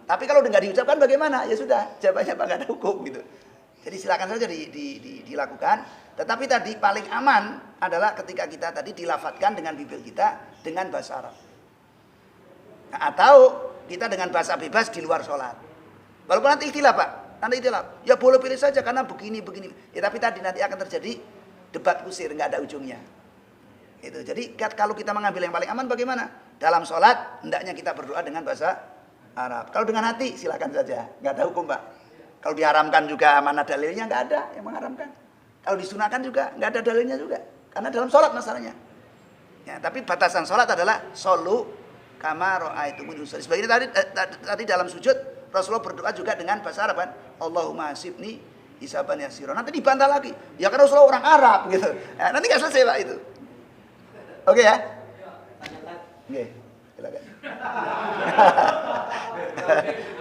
Tapi kalau nggak diucapkan bagaimana? Ya sudah, jawabannya Pak nggak ada hukum gitu. Jadi silakan saja dilakukan. Tetapi tadi paling aman adalah ketika kita tadi dilafatkan dengan bibir kita dengan bahasa Arab. Nah, atau kita dengan bahasa bebas di luar sholat. Walaupun nanti ikhtilaf Pak, nanti ikhtilaf. Ya boleh pilih saja karena begini. Ya tapi nanti akan terjadi debat kusir, nggak ada ujungnya. Itu. Jadi kalau kita mengambil yang paling aman bagaimana? Dalam sholat hendaknya kita berdoa dengan bahasa Arab. Kalau dengan hati silakan saja, nggak ada hukum Pak. Kalau diharamkan juga mana dalilnya, nggak ada yang mengharamkan. Kalau disunahkan juga nggak ada dalilnya juga, karena dalam sholat masalahnya. Ya, tapi batasan sholat adalah solu kama ra'aitumuni usolli. Sebagaimana tadi dalam sujud Rasulullah berdoa juga dengan bahasa Arab kan, Allahumma hasibni hisaban yasira. Nanti dibantah lagi, ya karena Rasulullah orang Arab gitu. Ya, nanti nggak selesai Pak itu. Oke ya? Oke, silakan.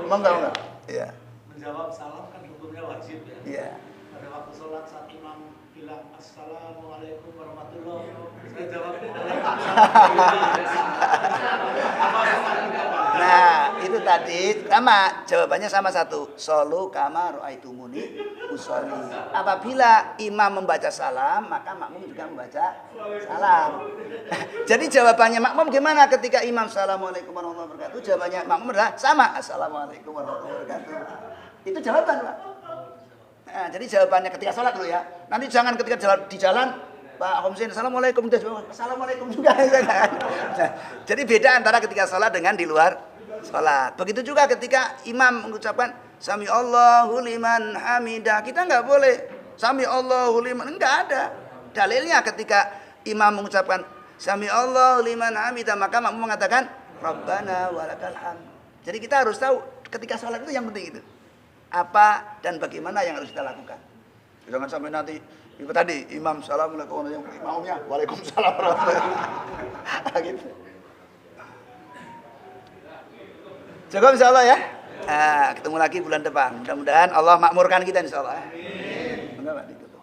Enggak. Iya. Menjawab salam kan hukumnya wajib ya. Iya. Pada waktu sholat saat imam bilang assalamualaikum warahmatullahi wabarakatuh. Saya jawab Nah, itu tadi sama jawabannya sama satu. Solu kama ra'aitumuni usolli. Apabila imam membaca salam, maka makmum juga membaca salam. Jadi jawabannya makmum gimana ketika imam assalamualaikum warahmatullahi wabarakatuh? Jawabannya makmum adalah sama assalamualaikum warahmatullahi wabarakatuh. Itu jawaban Pak. Nah, jadi jawabannya ketika sholat dulu ya. Nanti jangan ketika di jalan Pak Homsin, assalamualaikum, assalamualaikum juga. Jadi beda antara ketika sholat dengan di luar sholat. Begitu juga ketika imam mengucapkan Sami Allahu liman hamidah, kita nggak boleh Sami Allahu liman, nggak ada dalilnya. Ketika imam mengucapkan Sami Allahu liman hamidah, maka makmum mengatakan Rabbana walakal hamd. Jadi kita harus tahu ketika sholat itu yang penting itu apa dan bagaimana yang harus kita lakukan. Jangan sampai nanti itu tadi imam assalamualaikum yang imamnya waalaikumsalam gitu. Cukup insyaallah ya. Nah, ketemu lagi bulan depan. Mudah-mudahan Allah makmurkan kita insyaallah. Amin. Enggak Pak, ditutup.